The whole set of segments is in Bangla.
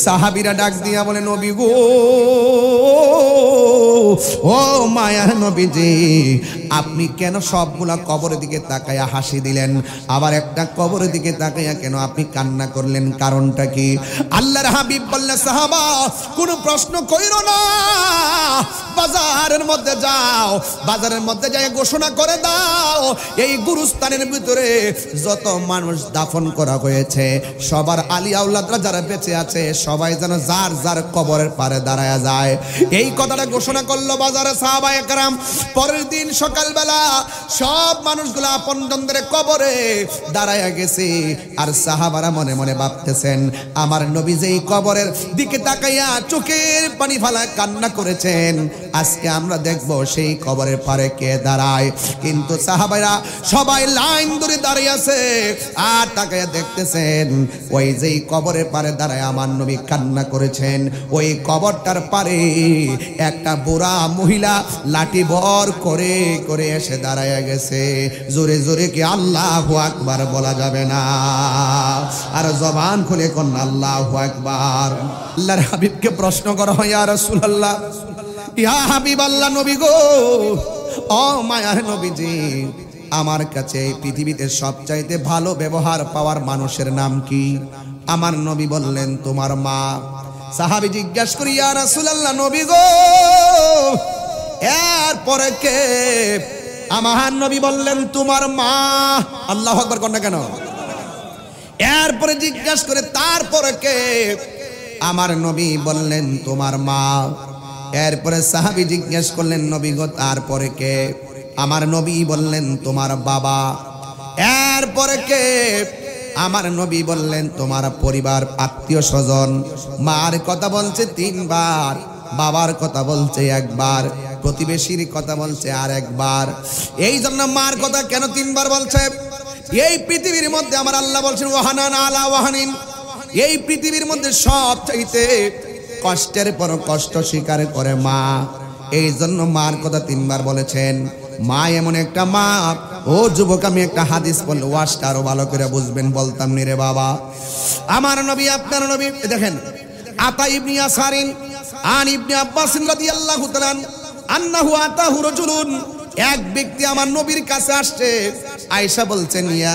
সাহাবীরা ডাক দিয়া বলে নবী গো, ও মায়ার নবীজি, আপনি কেন সবগুলা কবরের দিকে তাকায়া হাসি দিলেন, আবার একটা কবরের দিকে তাকায়া কেন আপনি কান্না করলেন, কারণটা কি? আল্লাহর হাবিব বললেন সাহাবা কোনো প্রশ্ন কইরো না, বাজারের মধ্যে যাও, বাজারের মধ্যে যাই ঘোষণা করে দাও এই গুরুস্থানের ভিতরে যত মানুষ দাফন করা হয়েছে সবার আলী আওলাদরা যারা বেঁচে আছে সবাই যেন যার যার কবরের পারে দাঁড়ায়া যায়। এই কথাটা ঘোষণা করলো বাজারে সাহাবায়ে কেরাম। পরের দিন সকালবেলা সব মানুষগুলো আপনজনদের কবরে দাঁড়ায়া গেছে, আর সাহাবারা মনে মনে ভাবতেছেন আমার নবী যেই কবরের দিকে তাকাইয়া চোখের পানি ফেলা কান্না করেছেন, আজকে আমরা দেখব সেই কবরের পারে কে দাঁড়ায়। কিন্তু সাহাবারা সবাই লাইন ধরে দাঁড়িয়ে আছে আর তাকাইয়া দেখতেছেন ওই যেই কবরের পারে দাঁড়ায় আমার নবী কান্না করেছেন, ওই কবরটার পারে একটা বুড়া মহিলা লাঠি ভর করে করে এসে দাঁড়ায়া গেছে। জোরে জোরে কি আল্লাহু আকবার বলা যাবে না? আর জবান খুলে কোন আল্লাহু আকবার। আল্লাহর হাবিবকে প্রশ্ন করা হয়, ইয়া রাসূলুল্লাহ, ইয়া হাবিবাল্লাহ, নবী গো, ও মায়ার নবীজি, আমার কাছে এই পৃথিবীতে সবচাইতে ভালো ব্যবহার পাওয়ার মানুষের নাম কি? আমার নবী বললেন তোমার মা। সাহাবী জিজ্ঞাসা করি, ইয়া রাসূলুল্লাহ, নবী গো, এরপরে কে? আমার নবী বললেন তোমার মা। আল্লাহু আকবার কোন না কেন? এরপরে জিজ্ঞাসা করে তারপরে কে? আমার নবী বললেন তোমার মা। এরপরে সাহাবী জিজ্ঞেস করলেন নবী গো তারপরে কে? আমার নবী বললেন তোমার বাবা। এরপরে কে? আমার নবী বললেন তোমার পরিবার আত্মীয় স্বজন। মার কথা বলছে তিনবার, বাবার কথা বলছে একবার, প্রতিবেশীর কথা বলছে আর একবার। এই জন্য মার কথা কেন তিনবার বলছে? এই পৃথিবীর মধ্যে আমার আল্লাহ বলছেন ওয়াহানান আলা ওয়াহানিন, এই পৃথিবীর মধ্যে সবচাইতে কষ্টের পর কষ্ট স্বীকার করে মা। এই জন্য মার কথা তিনবার বলেছেন। মা এমন একটা মা, ও যুবক আমি একটা হাদিস বললে ওয়াজটা আরো ভালো করে বুঝবেন, বলতাম নি রে বাবা। আমার নবী আপনার নবী দেখেন, আতা ইবনে ইয়াসারিন আন ইবনে আব্বাস রাদিয়াল্লাহু তাআলা আন্নাহু আতাহু রাজুলুন, এক ব্যক্তি আমার নবীর কাছে আসছে। আয়েশা বলছেন ইয়া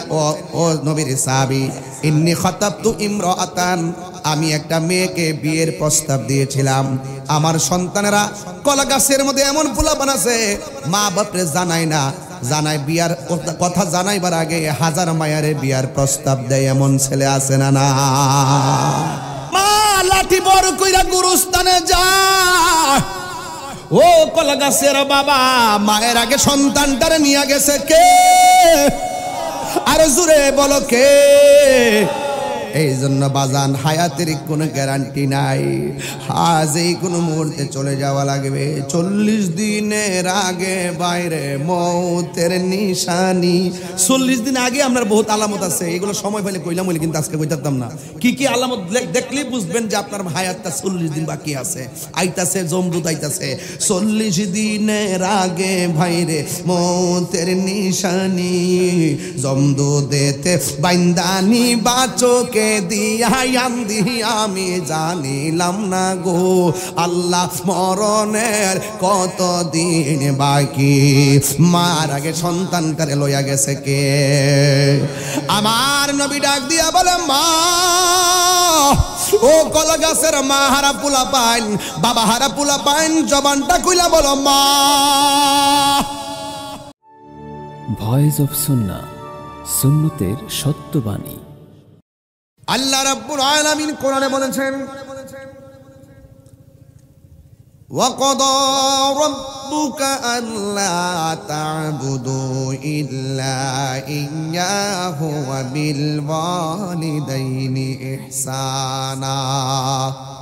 ও নবীর সাহাবী, ইন্নী খাতাবতু ইমরাআতান, আমি একটা মেয়েকে বিয়ের প্রস্তাব দিয়েছিলাম। আমার সন্তানেরা কলা গাছের মধ্যে এমন পোলাপান আছে মা বাপরে জানায় না, জানায় বিয়ার কথা জানাইবার আগে হাজার মায়ারে বিয়ার প্রস্তাব দেয়, এমন ছেলে আছে না? না, মা লাঠি বড় কইরা গুরুস্থানে যায়। ও কলা গাছের বাবা মায়ের আগে সন্তানটারে নিয়ে গেছে কে? আরে জোরে বলো কে? এই জন্য বাজান হায়াতের কোনো গ্যারান্টি নাই, আজ এই কোনো মুহূর্তে চলে যাওয়া লাগবে। 40 দিনের আগে বাইরে মৌতের নিশানি। 40 দিন আগে আপনার বহুত আলামত আছে, এগুলো সময় পেলে কইলাম বলে, কিন্তু আজকে কইতাম না। কি কি আলামত দেখলেই বুঝবেন যে আপনার হায়াতটা 40 দিন বাকি আছে। আইতাছে জমদুত আইতাছে, 40 দিনের আগে ভাইরে মৌতের নিশানি, জমদুদেতে বাইন্দানি বাচোকে আমি জানিলাম না গো আল্লাহ মরণের কতদিন বাকি। মার আগে সন্তানটারে লইয়া গেছে কে? আমার নবী ডাক দিয়া বলে মা, ও কলা গাছের মা হারা পোলা পাইন, বাবা হারা পোলা পাইন, জবানটা কইলা বলো মা। ভয়েস অফ সুন্নাহ, সুন্নতের সত্যবাণী। আল্লাহ রাব্বুল আলামিন কোরআনে বলেছেন ওয়াকাদা রাব্বুকা আল্লা তা'বুদু ইল্লা ইয়্যাহু ওয়া বিল ওয়ালিদাইনি ইহসানা।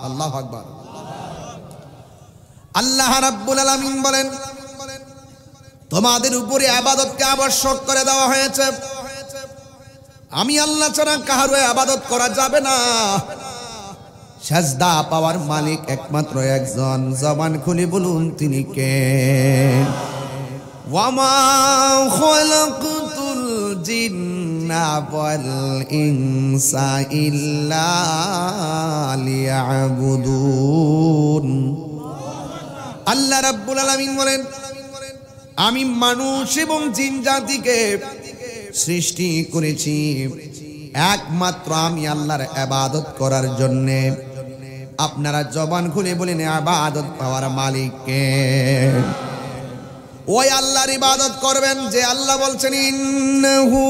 আল্লাহু আকবার। আল্লাহ রাব্বুল আলামিন বলেন তোমাদের উপরে ইবাদতকে আবশ্যক করে দেওয়া হয়েছে। আমি আল্লাহ ছাড়া কারো ইবাদত করা যাবে না। সাজদা পাওয়ার মালিক একমাত্র একজন, জবান খুলে বলুন তিনি কে? ওয়ামা খালাকতুল জিন্ন জিন্না ওয়াল ইনসা ইল্লা লিয়াবুদুন। আল্লাহ রাব্বুল আলামিন বলেন, আমি মানুষ এবং জিন জাতিকে সৃষ্টি করেছি একমাত্র আমি আল্লাহর ইবাদত করার জন্য। আপনারা জবান খুলে বলেন ইবাদত পাওয়ার মালিক কে? ওই আল্লাহর ইবাদত করবেন যে আল্লাহ বলছেন ইন্নাহু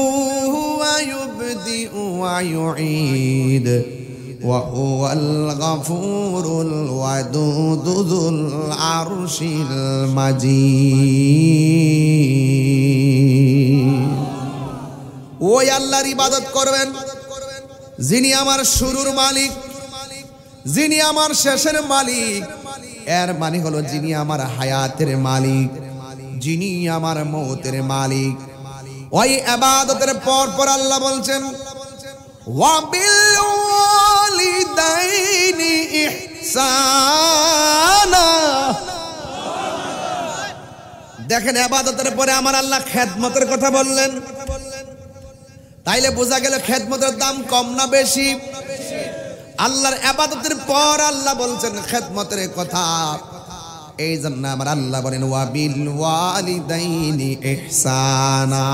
হুয়া ইউবদিউ ওয়া ইউঈদ ওয়া হুয়াল গফুরুল ওয়াদুদ যুল আরশিল মাজিদ। ওই আল্লাহর ইবাদত করবেন যিনি আমার শুরুর মালিক, যিনি আমার শেষের মালিক। এর মানে হলো যিনি আমার হায়াতের মালিক, যিনি আমার মৌতের মালিক। ওই ইবাদতের পর পর আল্লাহ বলছেন ওয়া বিল ওয়ালিদাইনি ইহসানা। দেখেন ইবাদতের পরে আমার আল্লাহ খেদমতের কথা বললেন, তাইলে বোঝা গেল খেদমতের দাম কম না বেশি? আল্লাহর ইবাদতের পর আল্লাহ বলছেন খেদমতের কথা। এই জন্য আমার আল্লাহ বলেন ওয়া বিল ওয়ালিদাইনি ইহসানা,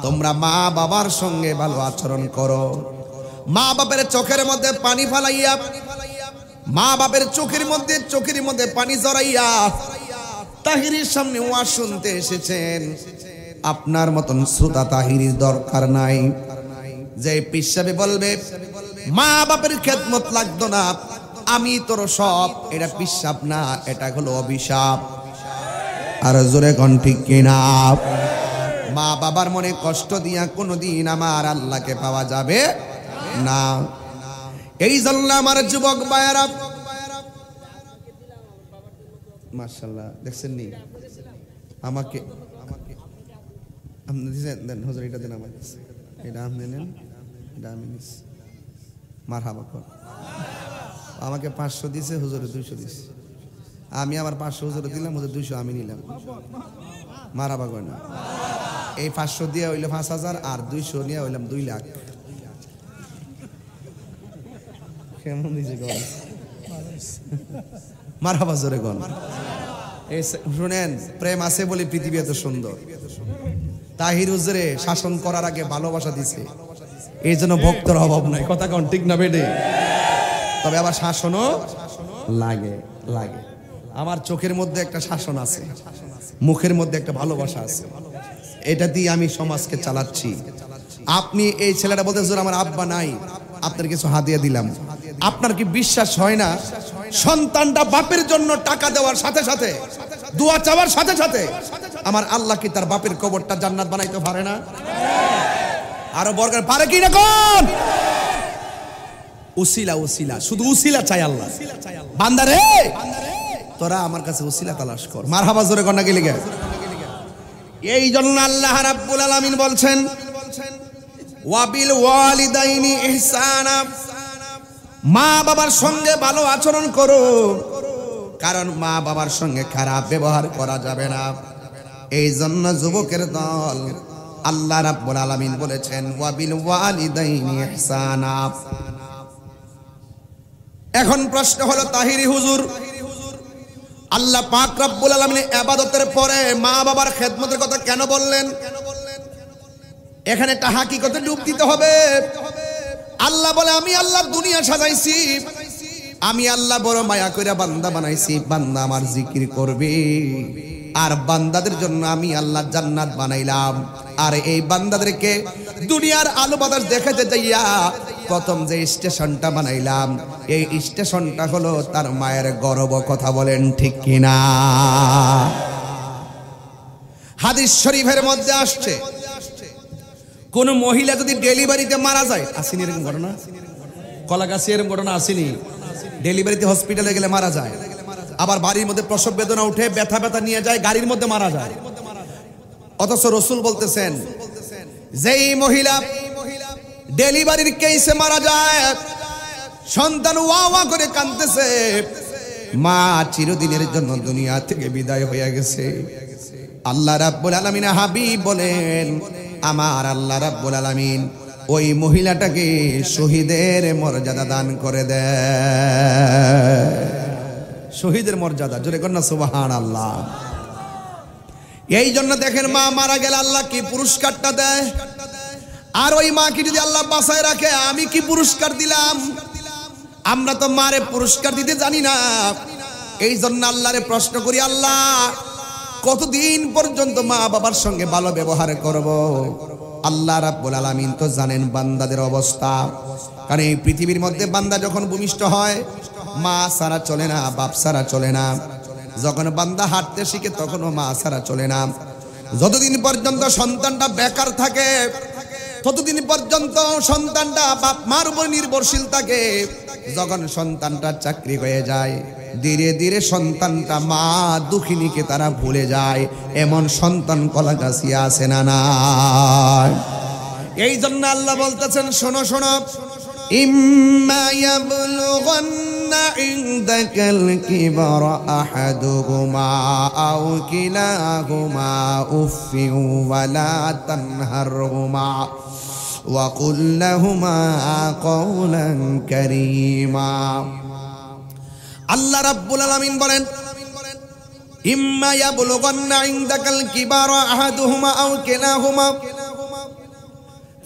তোমরা মা বাবার সঙ্গে ভালো আচরণ করো। মা বাপের চোখের মধ্যে পানি ফালাইয়া, মা বাপের চোখের মধ্যে পানি জড়াইয়া তাহিরির সামনে ওয়াজ শুনতে এসেছেন। আপনার মতন শ্রোতা তাহিরির দরকার নাই। যে পিসাবে বলবে মা বাপের খেদমত লাগতো না, আমি তোর সব, এটা পিসাব না, এটা হলো অভিশাপ। আর জোরে কোন ঠিক কিনা? মা বাবার মনে কষ্ট দিয়া কোনোদিন আমার আল্লাহকে পাওয়া যাবে না। এই জন্য আমার যুবক ভাইয়েরা, মাশাআল্লাহ দেখছেন নি আমাকে আপনি দেন হুজুর, এটা দেন আমার, এটা আপনি নেন, এটা আমি নিস। মারহাবা কর। আমাকে 500 দিছে, হুজুরে 200 দিছে। আমি আবার 500 হুজুরে দিলাম, হুজুর 200 আমি নিলাম। মারহাবা কর না। এই 500 দিয়ে হইলো 5000 আর 200 নিয়ে হইলাম 2 লাখ। কেমন দিছে গো? মারহাবা জোরে গন। এই শুনেন, প্রেম আছে বলে পৃথিবী এত সুন্দর। তাহির হুজুরে শাসন করার আগে ভালোবাসা দিছে, এই জন্য ভক্তের অভাব নাই। কথা কোন ঠিক না বেডে? তবে আবার শাসনও লাগে। আমার চোখের মধ্যে একটা শাসন আছে, মুখের মধ্যে একটা ভালোবাসা আছে, এটা দিয়ে আমি সমাজকে চালাচ্ছি। আপনি এই ছেলেটা বলতে হুজুর আমার আব্বা নাই, আপনার কিছু হাদিয়া দিলাম। আপনার কি বিশ্বাস হয় না সন্তানটা বাপের জন্য টাকা দেওয়ার সাথে সাথে, দোয়া চাওয়ার সাথে সাথে আমার আল্লাহ কি তার বাপের কবরটা জান্নাত বানাইতে পারে না? আরো বর্গের পারে কি না কোন? উসিলা শুধু উসিলা চাই আল্লাহ। বান্দারে তোরা আমার কাছে উসিলা তালাশ কর। মারহাবা জোরে কর না গেলে গে। এই জন্য আল্লাহ রাব্বুল আলামিন বলছেন ওয়া বিল ওয়ালিদাইনি ইহসানা, মা বাবার সঙ্গে ভালো আচরণ করো, কারণ মা বাবার সঙ্গে খারাপ ব্যবহার করা যাবে না। এই জন্য যুবকের দল আল্লাহ রাব্বুল আলামিন বলেছেন ওয়া বিল ওয়ালিদাইনি ইহসানা। এখন প্রশ্ন হলো তাহিরি হুজুর, আল্লাহ পাক রব্বুল আলামিন ইবাদতের পরে মা বাবার খেদমতের কথা কেন বললেন? এখানে একটা হাকিকতে ডুব দিতে হবে। আল্লাহ বলে আমি আল্লাহ দুনিয়া সাজাইছি, আমি আল্লাহ বড় মায়া কইরা বান্দা বানাইছি, বান্দা আমার জিকির করবে। আর বান্দাদের জন্য আমি আল্লাহ জান্নাত বানাইলাম। আর এই বান্দাদেরকে দুনিয়ার আলো বাতাস দেখাতে যাইয়া প্রথম যে স্টেশনটা বানাইলাম, এই স্টেশনটা হলো তার মায়ের গর্ব। কথা বলেন ঠিক কিনা? হাদিস শরীফের মধ্যে আসছে কোন মহিলা যদি ডেলিভারিতে মারা যায়, আসেনি এরকম ঘটনা? কলাগাছি এরকম ঘটনা আসেনি? ডেলিভারিতে হসপিটালে গেলে মারা যায়, আবার বাড়ির মধ্যে প্রসব বেদনা উঠে ব্যথা নিয়ে যায়, গাড়ির মধ্যে মারা যায়। অথচ রাসূল বলতেছেন যেই মহিলা ডেলিভারির কেসে মারা যায়, সন্তান ওয়া করে কাঁদতেছে, মা চিরদিনের জন্য দুনিয়া থেকে বিদায় হয়ে গেছে। আল্লাহ রাব্বুল আলামিন হাবিব বলেন আমার আল্লাহ রাব্বুল আলামিন ওই মহিলাটাকে শহীদের মর্যাদা দান করে দেয়। শহীদের মর্যাদা, জোরে কর না সুবহানাল্লাহ। এই জন্য দেখেন মা মারা গেলে আল্লাহ কি পুরস্কারটা দেয়, আর ওই মাকে যদি আল্লাহ বাঁচায় রাখে আমি কি পুরস্কার দিলাম। আমরা তো মারে পুরস্কার দিতে জানি না। এই জন্য আল্লাহরে প্রশ্ন করি, আল্লাহ কতদিন পর্যন্ত মা বাবার সঙ্গে ভালো ব্যবহার করব। আল্লাহ রাব্বুল আলামিন তো জানেন বান্দাদের অবস্থা। কারণ এই পৃথিবীর মধ্যে বান্দা যখন ভূমিষ্ঠ হয় মা ছাড়া চলে না, বাপ ছাড়া চলে না। যখন বান্দা হাঁটতে শিখে তখনও মা ছাড়া চলে না। যতদিন পর্যন্ত সন্তানটা বেকার থাকে ততদিন পর্যন্ত সন্তানটা বাপ মার উপর নির্ভরশীল থাকে। যখন সন্তানটা চাকরি হয়ে যায় ধীরে ধীরে সন্তানটা মা দুঃখিনীকে তারা ভুলে যায়। এমন সন্তান কলাগাছি আছে না নাই? এই জন্য আল্লাহ বলতেছেন, শোনো শোনো, ইম্মা ইয়াবলুগান্না ইনদাকাল কিবারা আহাদুহুমা আও কিলাহুমা উফফিন ওয়ালা তানহারহুমা ওয়া কুল লাহুমা কাওলান কারীমা। আল্লাহ রাব্বুল আলামিন বলেন, ইম্মা ইয়াবলুগান্না ইনদাকাল কিবারা আহাদুহুমা আও কিলাহুমা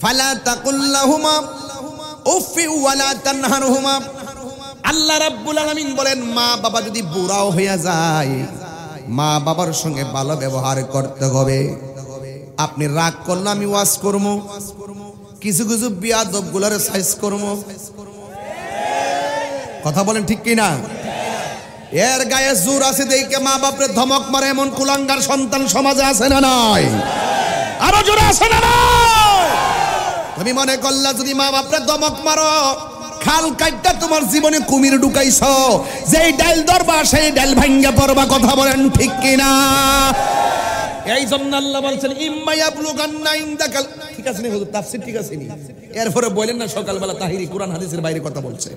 ফালা তাকুল লাহুমা উফফিন ওয়ালা তানহারহুমা। আল্লাহ রাব্বুল আলামিন বলেন, মা বাবা যদি বুড়াও হয়ে যায় মা বাবার সঙ্গে ভালো ব্যবহার করতে হবে। আপনি রাগ করলে আমি ওয়াজ করব, কিছু কিছু বিয়াদব গুলার সাইজ করব। কথা বলেন ঠিক কি না? এর গায়ে জোর আছে দেখে মা বাপরে ধমক মারে এমন কুলাঙ্গার সন্তান সমাজে আছে না নাই? আরো জোরে আছে না নাই? তুমি মনে করলা যদি মা বাপরে ধমক মারো খাল কাটটা তোমার জীবনে কুমির ঢুকাইছো, যেই ডাইল ধরবা সেই ডাইল ভাঙ্গা পড়বা। কথা বলেন ঠিক কি না? এই জন্য আল্লাহ বলছেন, ইম্মা ইয়াবলুগান্না ইনদাকাল, ঠিক আছে নি হুজুর, তাফসীর ঠিক আছে নি? এরপরে বলেন না সকালবেলা তাহিরি কোরআন হাদিসের বাইরে কথা বলছে।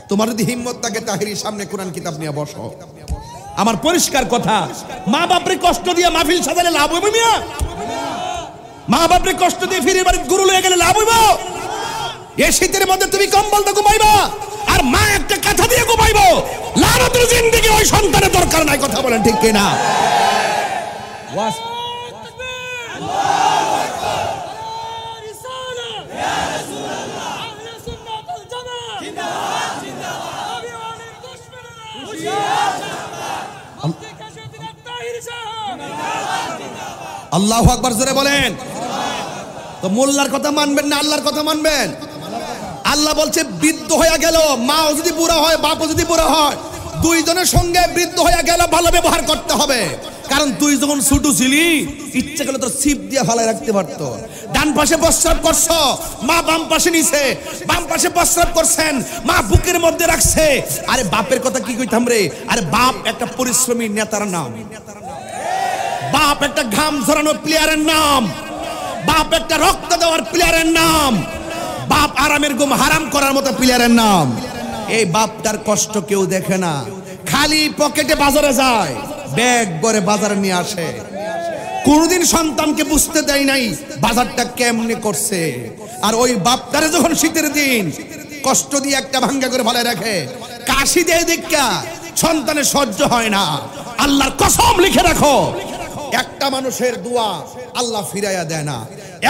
তোমার যদি হিম্মত থাকে তাহিরির সামনে কোরআন কিতাব নিয়ে বসো। আমার পরিষ্কার কথা, মা বাপরে কষ্ট দিয়ে মাহফিল সাজালে লাভ হইব মিয়া? মা বাপরে কষ্ট দিয়ে ফিরে বাড়ি গুরু লয়ে গেলে লাভ হইব? এই শীতের মধ্যে তুমি কম্বলটা ঘুমাইবা আর মা একটা কথা দিয়ে ঘুমাইবো, লানতের জিন্দেগি ওই সন্তানের দরকার নাই। কথা বলেন ঠিক কি না? আল্লাহু আকবার, জোরে বলেন। তো মোল্লার কথা মানবেন না আল্লাহর কথা মানবেন? আল্লাহ বলছে বৃদ্ধ হয়ে গেল, মাও যদি বুড়া হয় বাপও যদি বুড়া হয়, দুইজনের সঙ্গে বৃদ্ধ হয়ে গেল ভালো ব্যবহার করতে হবে। কারণ তুই যখন ছোট ছিলি ইচ্ছে করলে তোর ছিপ দিয়ে ফালায় রাখতে পারতো। ডান পাশে প্রস্রাব করছো, মা বাম পাশে নিছে, বাম পাশে প্রস্রাব করছেন, মা বুকের মধ্যে রাখছে। আরে বাপের কথা কি কইতাম রে? আরে বাপ একটা পরিশ্রমী নেতার নাম, বাপ একটা ঘাম ঝরানো প্লেয়ারের নাম, বাপ একটা রক্ত দেওয়ার প্লেয়ারের নাম, বাপ আরামের ঘুম হারাম করার মতো প্লেয়ারের নাম। এই বাপটার কষ্ট কেউ দেখে না, খালি পকেটে বাজারে যায়, ব্যাগ ভরে বাজারে নিয়ে আসে। কোনদিন সন্তানকে বুঝতে দেয় নাই বাজারটা কেমনে করছে। আর ওই বাপটারে যখন শীতের দিন কষ্ট দিয়ে একটা ভাঙ্গা করে ভালো রাখে, কাশি দিয়ে দেখা সন্তানের সহ্য হয় না। আল্লাহর কসম লিখে রাখো, একটা মানুষের দোয়া আল্লাহ ফিরাইয়া দেয় না,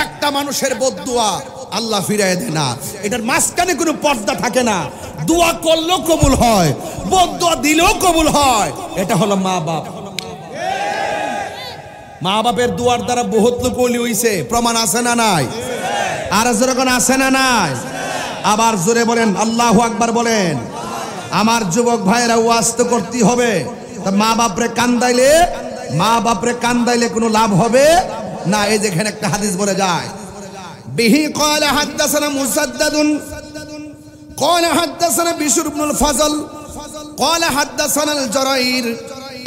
একটা মানুষের বদদুয়া আল্লাহ ফিরাইয়া দেয় না। এটার মাঝখানে কোনো পর্দা থাকে না। দোয়া করলেও কবুল হয়, বদদুয়া দিলেও কবুল হয়। এটা হলো মা বাপ। মা বাপের দোয়ার দ্বারা বহুত লোক ওলি হইছে, প্রমাণ আছে না নাই? আর যেরকম আছে না নাই? আবার জোরে বলেন আল্লাহু আকবার বলেন। আমার যুবক ভাইরা ওয়াজ তো করতে হবে। তা মা বাপরে কান্দাইলে কোনো লাভ হবে না। এই যেখানে একটা হাদিস বলে যায়, বিহি ক্বালা হাদাসানা মুসাদ্দাদুন ক্বালা হাদাসানা বিশর ইবনুল ফাজল ক্বালা হাদাসানা আল জরাইর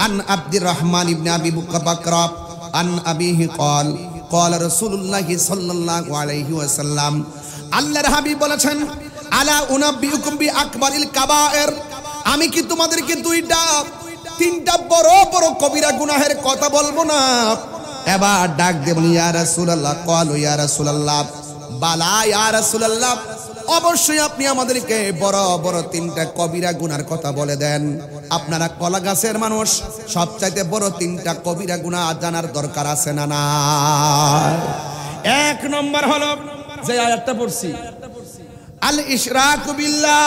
আন আব্দুর রহমান ইবনে আবি বকর আন আবিহি ক্বাল ক্বালা রাসূলুল্লাহ সাল্লাল্লাহু আলাইহি ওয়াসাল্লাম, আল্লাহর হাবিব বলেছেন, আলা উনাব্বিউকুম বি আকবারিল কাবায়ের, আমি কি তোমাদেরকে তিনটা বড় বড় কবিরা গুনাহের কথা বলবো না? এবার ডাক দেবেন ইয়া রাসূলুল্লাহ, ক্বালু ইয়া রাসূলুল্লাহ, বালা ইয়া রাসূলুল্লাহ, অবশ্যই আপনি আমাদেরকে বড় বড় তিনটা কবিরা গুনার কথা বলে দেন। আপনারা কলা গাছের মানুষ, সবচাইতে বড় তিনটা কবিরা গুনাহ জানার দরকার আছে না না? এক নম্বর হলো যে আয়াতটা পড়ছি, আল ইশরাকু বিল্লাহ।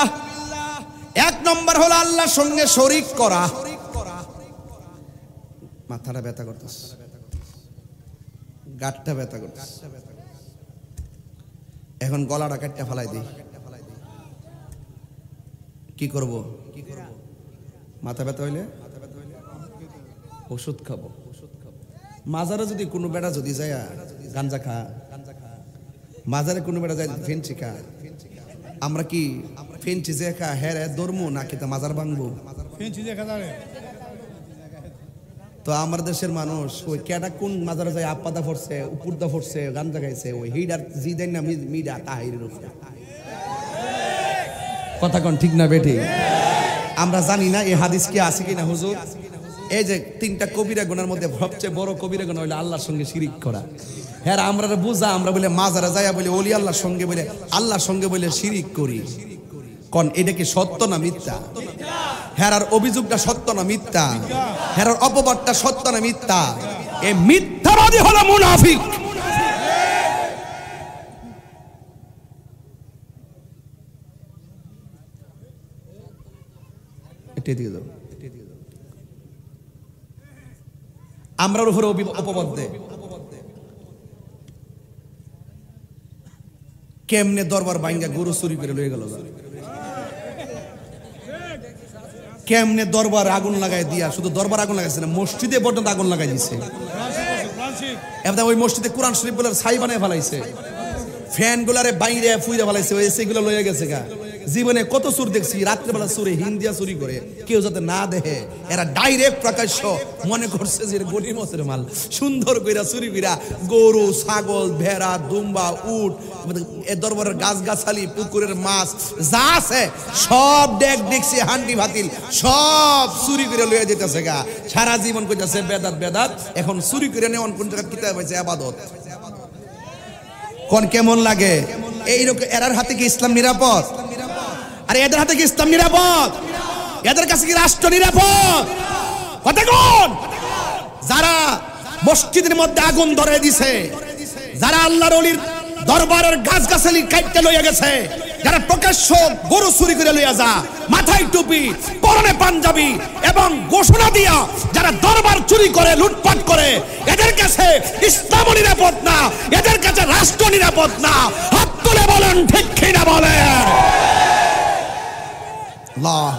এক নম্বর হলো আল্লাহর সঙ্গে শরীক করা। মাথাটা ব্যথা করতেছে, গাঁটটা ব্যথা করতেছে, এখন গলাটা কাটটা ফেলাই দিই, কি করব? মাথা ব্যথা হইলে ওষুধ খাবো। মাজারে যদি কোনো বেড়া যদি যায় গাঞ্জা খা, মাজারে কোনো বেড়া যায় ফেন্সি খা, আমরা কি ফেন্সি যে খা হ্যাঁ ধরবো নাকি তা মাজার ভাঙবো? তো আমার দেশের মানুষ ওই কেটা কোন মাজারে যায় আপাদা ফরছে, উপরদা ফরছে, গাঞ্জা খাইছে, ওই হিডার জি দেন না মিডা তাহিরের উপরে। কথা কোন ঠিক না বেঠি? আমরা জানি না এই হাদিস কি আছে কিনা হুজুর। এই যে তিনটা কবিরা গুনার মধ্যে সবচেয়ে বড় কবিরা গুনাহ হলো আল্লাহর সঙ্গে শিরিক করা। হ্যাঁ আমরা বুঝা, আমরা বলে মাজারে যাইয়া বলে ওলি আল্লাহর সঙ্গে বলে আল্লাহর সঙ্গে বলে শিরিক করি। কোন এটা কি সত্য না মিথ্যা? হেরার অভিযোগটা সত্য না মিথ্যা? হেরার অপবাদটা সত্য না মিথ্যা? এই মিথ্যাবাদী হলো মুনাফিক। আমরার উপরে অপবাদ দেয়। কেমনে দরবার ভাঙ্গা গরু চুরি করে লয়ে গেল, কেমনে দরবার আগুন লাগাই দিয়া, শুধু দরবার আগুন লাগাইছে না, মসজিদে পর্যন্ত আগুন লাগাই দিছে। ওই মসজিদে কোরআন শরীফ গুলার ছাই বানায় ফেলাইছে, ফ্যান গুলারে বাইরে ফুইরা ফেলাইছে, ওই এসি গুলো লয়ে গেছে গা। জীবনে কত চুর দেখছি, রাত্রেবেলা চুরে হিন্দিয়া চুরি করে, কেউ যাতে না দেখে, এরা ডাইরেক্ট প্রকাশ্য মনে করছে যে গনিমতের মাল, সুন্দর কইরা চুরি কইরা গরু, ছাগল, ভেড়া, দুম্বা, উট, এ দরবারের গাছ গাছালি, পুকুরের মাছ যা আছে সব ডেক ডেকছি, হান্ডি ভাতিল সব চুরি করে লইয়া যেতেছে গা। সারা জীবন কইতাছে বেদাত বেদাত, এখন চুরি করে নেওয়ান কোন জায়গা কিতাব হয়েছে আবাদত। কোন কেমন লাগে? এইরকম এরার হাতে কি ইসলাম নিরাপদ? আরে এদের হাতে কি ইসলাম নিরাপদ? এদের কাছে কি রাষ্ট্র নিরাপদ? কথা কোন? যারা মসজিদের মধ্যে আগুন ধরে দিছে, যারা আল্লাহর ওলির দরবারের গাছ গাছালি কাটতে লইয়া গেছে, যারা প্রকাশ্য গরু চুরি করে লইয়া যা, মাথায় টুপি, পরনে পাঞ্জাবি এবং ঘোষণা দিয়া যারা দরবার চুরি করে, লুটপাট করে, এদের কাছে ইসলাম নিরাপদ না, এদের কাছে রাষ্ট্র নিরাপদ না। হাত তুলে বলেন ঠিক কিনা বলেন? আল্লাহ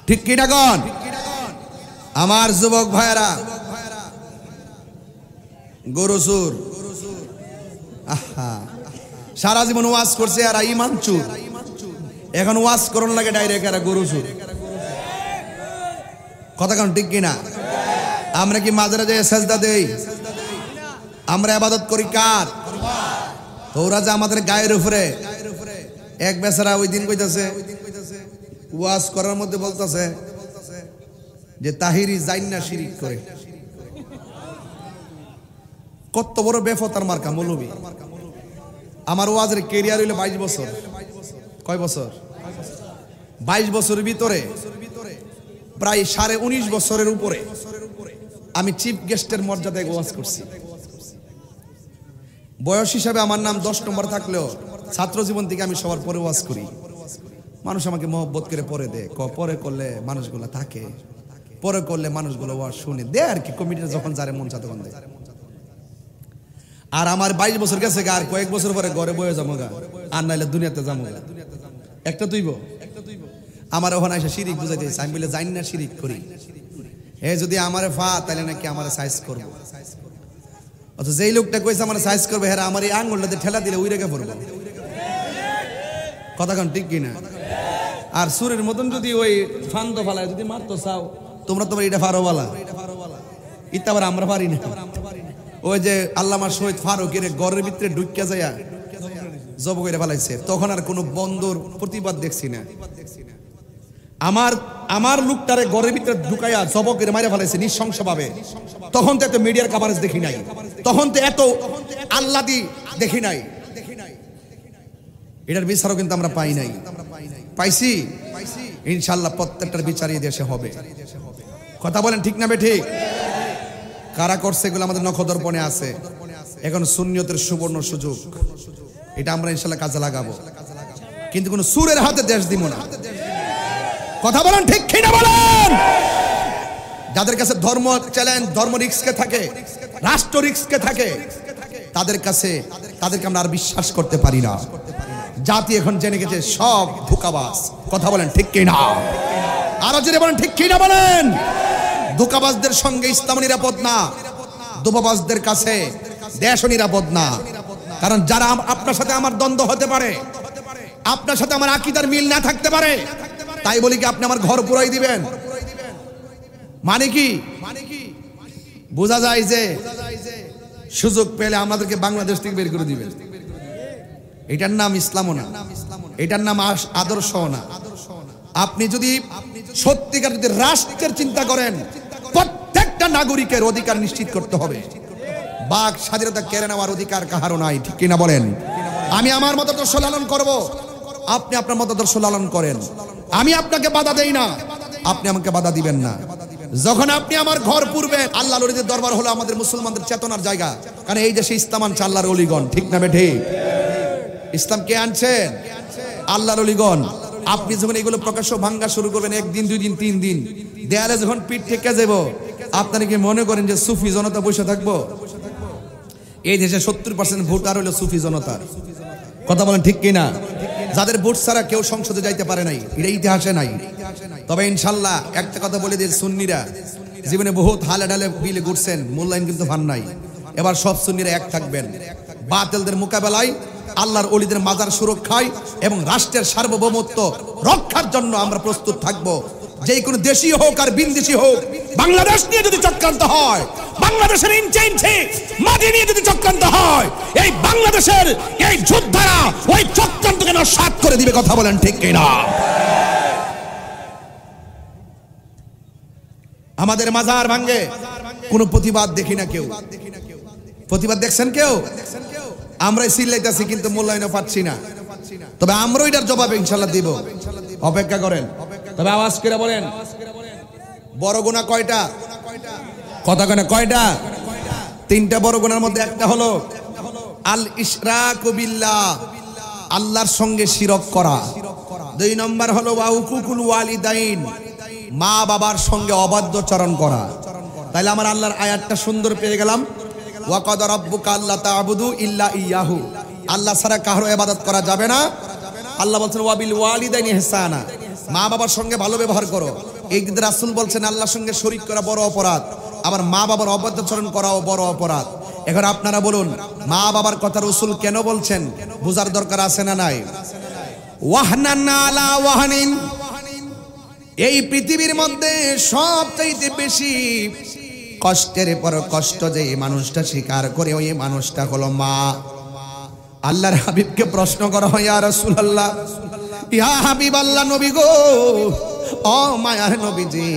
ঠিক কিনা কোন? আমার যুবক ভাইরা, গরু চোর, আহা সারা জীবন ওয়াজ করছে আর ইমান চোর, এখন ওয়াজ করন লাগে ডাইরেক্ট এরা গরু চোর। কথা কোন ঠিক কিনা? আমরা কি মাজারে যাই সাজদা দেই? আমরা ইবাদত করি কার? ওরা যে আমাদের গায়ের উপরে। এক বেচারা ওই দিন কইতাছে, ওয়াজ করার মধ্যে বলতেছে যে তাহিরি জাইন্না শিরিক করে। কত বড় বেফতার মার্কা মৌলবী। আমার ওয়াজের ক্যারিয়ার হইলো 22 বছর। কয় বছর? 22 বছরের ভিতরে প্রায় 19.5 বছরের উপরে আমি চিফ গেস্টের মর্যাদায় ওয়াজ করছি। বয়স হিসাবে আমার নাম 10 নম্বর থাকলেও ছাত্র জীবন থেকে আমি সবার পরে ওয়াজ করি। মানুষ আমাকে মহব্বত করে পরে দেয়, পরে করলে মানুষগুলো থাকে, পরে করলে মানুষগুলো ওয়াজ শুনে দেয় আর কি। কমিটিটা যখন যারে মন চায় তখন দেয়। আর আমার 22 বছর গেছে, আর কয়েক বছর পরে ঘরে বয়ে যাবো গা, আর নাইলে দুনিয়াতে যাবো গা। একটা তুইব আমার ওখানে এসে শিরিক বুঝাইতে, আমি বলে জানি না শিরিক করি। এ যদি আমারে ফা তাহলে নাকি আমার সাইজ করবো। অথচ যেই লোকটা কইছে আমার সাইজ করবে, হ্যাঁ আমার এই আঙ্গুলটাতে ঠেলা দিলে উই রেখে পড়বো। কথা কোন ঠিক কিনা? আর সুরের মতন যদি ওই ফান্দ ফালায় যদি মারতো চাও, তোমরা তোমার এটা ফারো বলা, ইটা আবার আমরা পারি না। ওই যে আল্লামা শহীদ ফারুকের ঘরের ভিতরে ঢুকিয়া যাইয়া জব করে ফেলাইছে, তখন আর কোনো বন্দর প্রতিবাদ দেখছি না। আমার লোকটারে ঘরের ভিতরে ঢুকাইয়া জব করে মাইরা ফেলাইছে নৃশংসভাবে, তখন তো এত মিডিয়ার কভারেজ দেখি নাই, তখন তো এত আল্লাদি দেখি নাই। এটার বিচারও কিন্তু আমরা পাই নাই, পাইছি ইনশাআল্লাহ প্রত্যেকটার বিচার এই দেশে হবে। কথা বলেন ঠিক না বেঠিক? কারা করছে এগুলো আমাদের নখদর্পণে আছে। এখন সুন্নিয়তের সুবর্ণ সুযোগ, এটা আমরা ইনশাআল্লাহ কাজে লাগাবো, কিন্তু কোন সুরের হাতে দেশ দিব না। কথা বলেন ঠিক কি না বলেন? যাদের কাছে ধর্ম চ্যালেঞ্জ, ধর্ম রিস্কে থাকে, রাষ্ট্র রিস্কে থাকে, তাদেরকে আমরা আর বিশ্বাস করতে পারি না। জাতি এখন জেনে গেছে সব ধোঁকাবাজ। কথা বলেন ঠিক কি না? আরো জোরে বলেন ঠিক কি না বলেন? ধোঁকাবাজদের সঙ্গে ইসলাম নিরাপদ না, ধোঁকাবাজদের কাছে দেশও নিরাপদ না। কারণ যারা আপনার সাথে আমার দ্বন্দ্ব হতে পারে, আপনার সাথে আমার আকীদার মিল না থাকতে পারে, তাই বলি কি আপনি আমার ঘর পুরাই দিবেন? মানে কি বোঝা যায় যে সুযোগ পেলে আমাদেরকে বাংলাদেশ থেকে বের করে দিবেন। এটার নাম ইসলামও না, এটার নাম আদর্শও না। আপনি যদি সত্যিকার যদি রাষ্ট্রের চিন্তা করেন, প্রত্যেকটা নাগরিকের অধিকার নিশ্চিত করতে হবে। বাক স্বাধীনতা কেড়ে নেওয়ার অধিকার কাহারও নাই, ঠিক কিনা বলেন? আমি আমার মতাদর্শ লালন করব, আপনি আপনার মতাদর্শ লালন করেন। আমি আপনাকে বাধা দেই না, আপনি আমাকে বাধা দিবেন না। যখন আপনি আমার ঘর পুরবেন, আল্লাহর ওলিদের দরবার হলো আমাদের মুসলমানদের চেতনার জায়গা। কারণ এই দেশে ইসলাম আনছে আল্লাহর ওলিগণ, ঠিক না বেঠিক? ইসলাম কে আনছেন? আল্লাহর ওলিগণ। আপনি যখন এগুলো প্রকাশ্য ভাঙ্গা শুরু করবেন, একদিন, 2 দিন, 3 দিন, দেয়ালে যখন পিঠ ঠেকে যাব, আপনারা কি মনে করেন যে সুফি জনতা বসে থাকবো? এই দেশে 70% ভোটার হলো সুফি জনতার। কথা বলেন ঠিক কিনা? যাদের ভোট ছাড়া কেউ সংসদে যাইতে পারে নাই, এটা ইতিহাসে নাই। তবে ইনশাল্লাহ একটা কথা বলে দিয়ে, সুন্নিরা জীবনে বহুত হালে ঢালে বিলে ঘুরছেন, মূল্যায়ন কিন্তু ভান নাই। এবার সব সুন্নিরা এক থাকবেন, বাতিলদের মোকাবেলায়, আল্লাহর ওলিদের মাজার সুরক্ষায় এবং রাষ্ট্রের সার্বভৌমত্ব রক্ষার জন্য আমরা প্রস্তুত থাকব। যে কোনো দেশি হোক আর বিনদেশি হোক, বাংলাদেশ নিয়ে যদি চক্রান্ত হয়, বাংলাদেশের ইঞ্চে ইঞ্চে মাটি নিয়ে যদি চক্রান্ত হয়, এই বাংলাদেশের এই যোদ্ধারা ওই চক্রান্তকে নস্যাৎ করে দিবে। কথা বলেন ঠিক কিনা? আমাদের মাজার ভাঙ্গে কোনো প্রতিবাদ দেখি না কেউ। প্রতিবাদ দেখছেন কেউ? আমরাই চিল্লাইতেছি কিন্তু মূল্যায়ন পাচ্ছি না। তবে আমরা এটার জবাব ইনশাআল্লাহ দিব, অপেক্ষা করেন। তবে আওয়াজ করে বলেন, বড় গুনাহ কয়টা? কথা কেন কয়টা? 3টা বড় গুনাহের মধ্যে একটা হলো আল ইশরাকু বিল্লাহ, আল্লাহর সঙ্গে শিরক করা। 2 নম্বর হলো ওয়া হুকুকুল ওয়ালিদাইন, মা বাবার সঙ্গে অবাধ্যচরণ করা। তাইলে আমার আল্লাহর আয়াতটা সুন্দর পেয়ে গেলাম, ওয়া কাদ রাব্বুকা আল্লা তা'বুদু ইল্লা ইয়াহু, আল্লাহ ছাড়া কারো ইবাদত করা যাবে না। আল্লাহ বলছেন ওয়া বিল ওয়ালিদাইনি ইহসানা, মা বাবার সঙ্গে ভালো ব্যবহার করো। এই দিকে রাসূল বলছেন আল্লাহর সঙ্গে শরীক করা বড় অপরাধ, আবার মা বাবার অবাধ্যচরণ করাও বড় অপরাধ। এখন আপনারা বলুন, মা বাবার কথা রাসূল কেন বলছেন? বুঝার দরকার আছে না নাই? ওয়াহনান আলা ওয়াহনিন, এই পৃথিবীর মধ্যে সবচাইতে বেশি কষ্টের পর কষ্ট যে মানুষটা স্বীকার করে, ওই মানুষটা হলো মা। আল্লাহর হাবিবকে প্রশ্ন করা হয়, ইয়া রাসূলুল্লাহ, ইয়া হাবিবাল্লাহ, নবী গো, ও মায়ার নবীজি,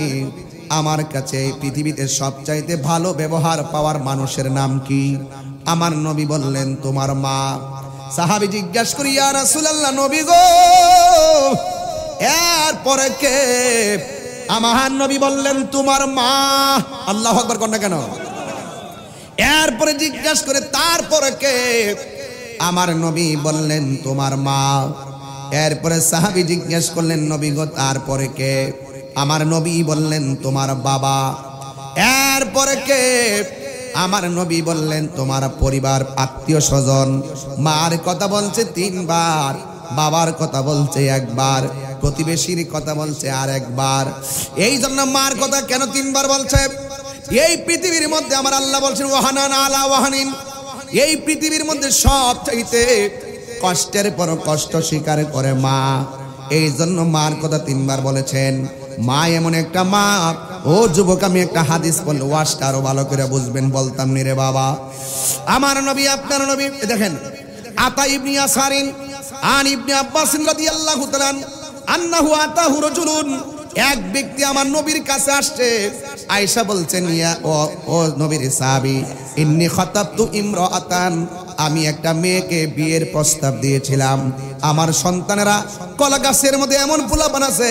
আমার কাছে এই পৃথিবীতে সবচাইতে ভালো ব্যবহার পাওয়ার মানুষের নাম কি? আমার নবী বললেন, তোমার মা। সাহাবী জিজ্ঞাসা করি, ইয়া রাসূলুল্লাহ, নবী গো, এরপরে কে? আমার নবী বললেন, তোমার মা। আল্লাহু আকবার কর না কেন? এরপরে জিজ্ঞাসা করে, তারপরে কে? আমার নবী বললেন, তোমার মা। এরপরে সাহাবী জিজ্ঞেস করলেন, নবী গো, তারপরে কে? আমার নবী বললেন, তোমার বাবা। এরপরে কে? আমার নবী বললেন, তোমার পরিবার, আত্মীয় স্বজন। মার কথা বলছে 3 বার, বাবার কথা বলছে 1 বার, প্রতিবেশীর কথা বলছে আর 1 বার। এই জন্য মার কথা কেন 3 বার বলছে? এই পৃথিবীর মধ্যে আমার আল্লাহ বলছেন ওয়াহানান আলা ওয়াহানিন, এই পৃথিবীর মধ্যে সবচাইতে কষ্টের পর কষ্ট স্বীকার করে মা। এই জন্য মার কথা 3 বার বলেছেন। মা এমন একটা মা, ও যুবক, আমি একটা হাদিস বললে ওয়াজটা আরো ভালো করে বুঝবেন, বলতাম নি রে বাবা। আমার নবী, আপনার নবী, দেখেন আতা ইবনে ইয়াসারিন আন ইবনে আব্বাস রাদিয়াল্লাহু তাআলা আন্নাহু আতাহু রাজুলুন, এক ব্যক্তি আমার নবীর কাছে আসছে। আয়েশা বলছেন, ইয়া ও নবীর সাহাবী, ইন্নী খাতাবতু ইমরাআতান, আমি একটা মেয়েকে বিয়ের প্রস্তাব দিয়েছিলাম। আমার সন্তানেরা কলা গাছের মধ্যে এমন পোলাপান আছে,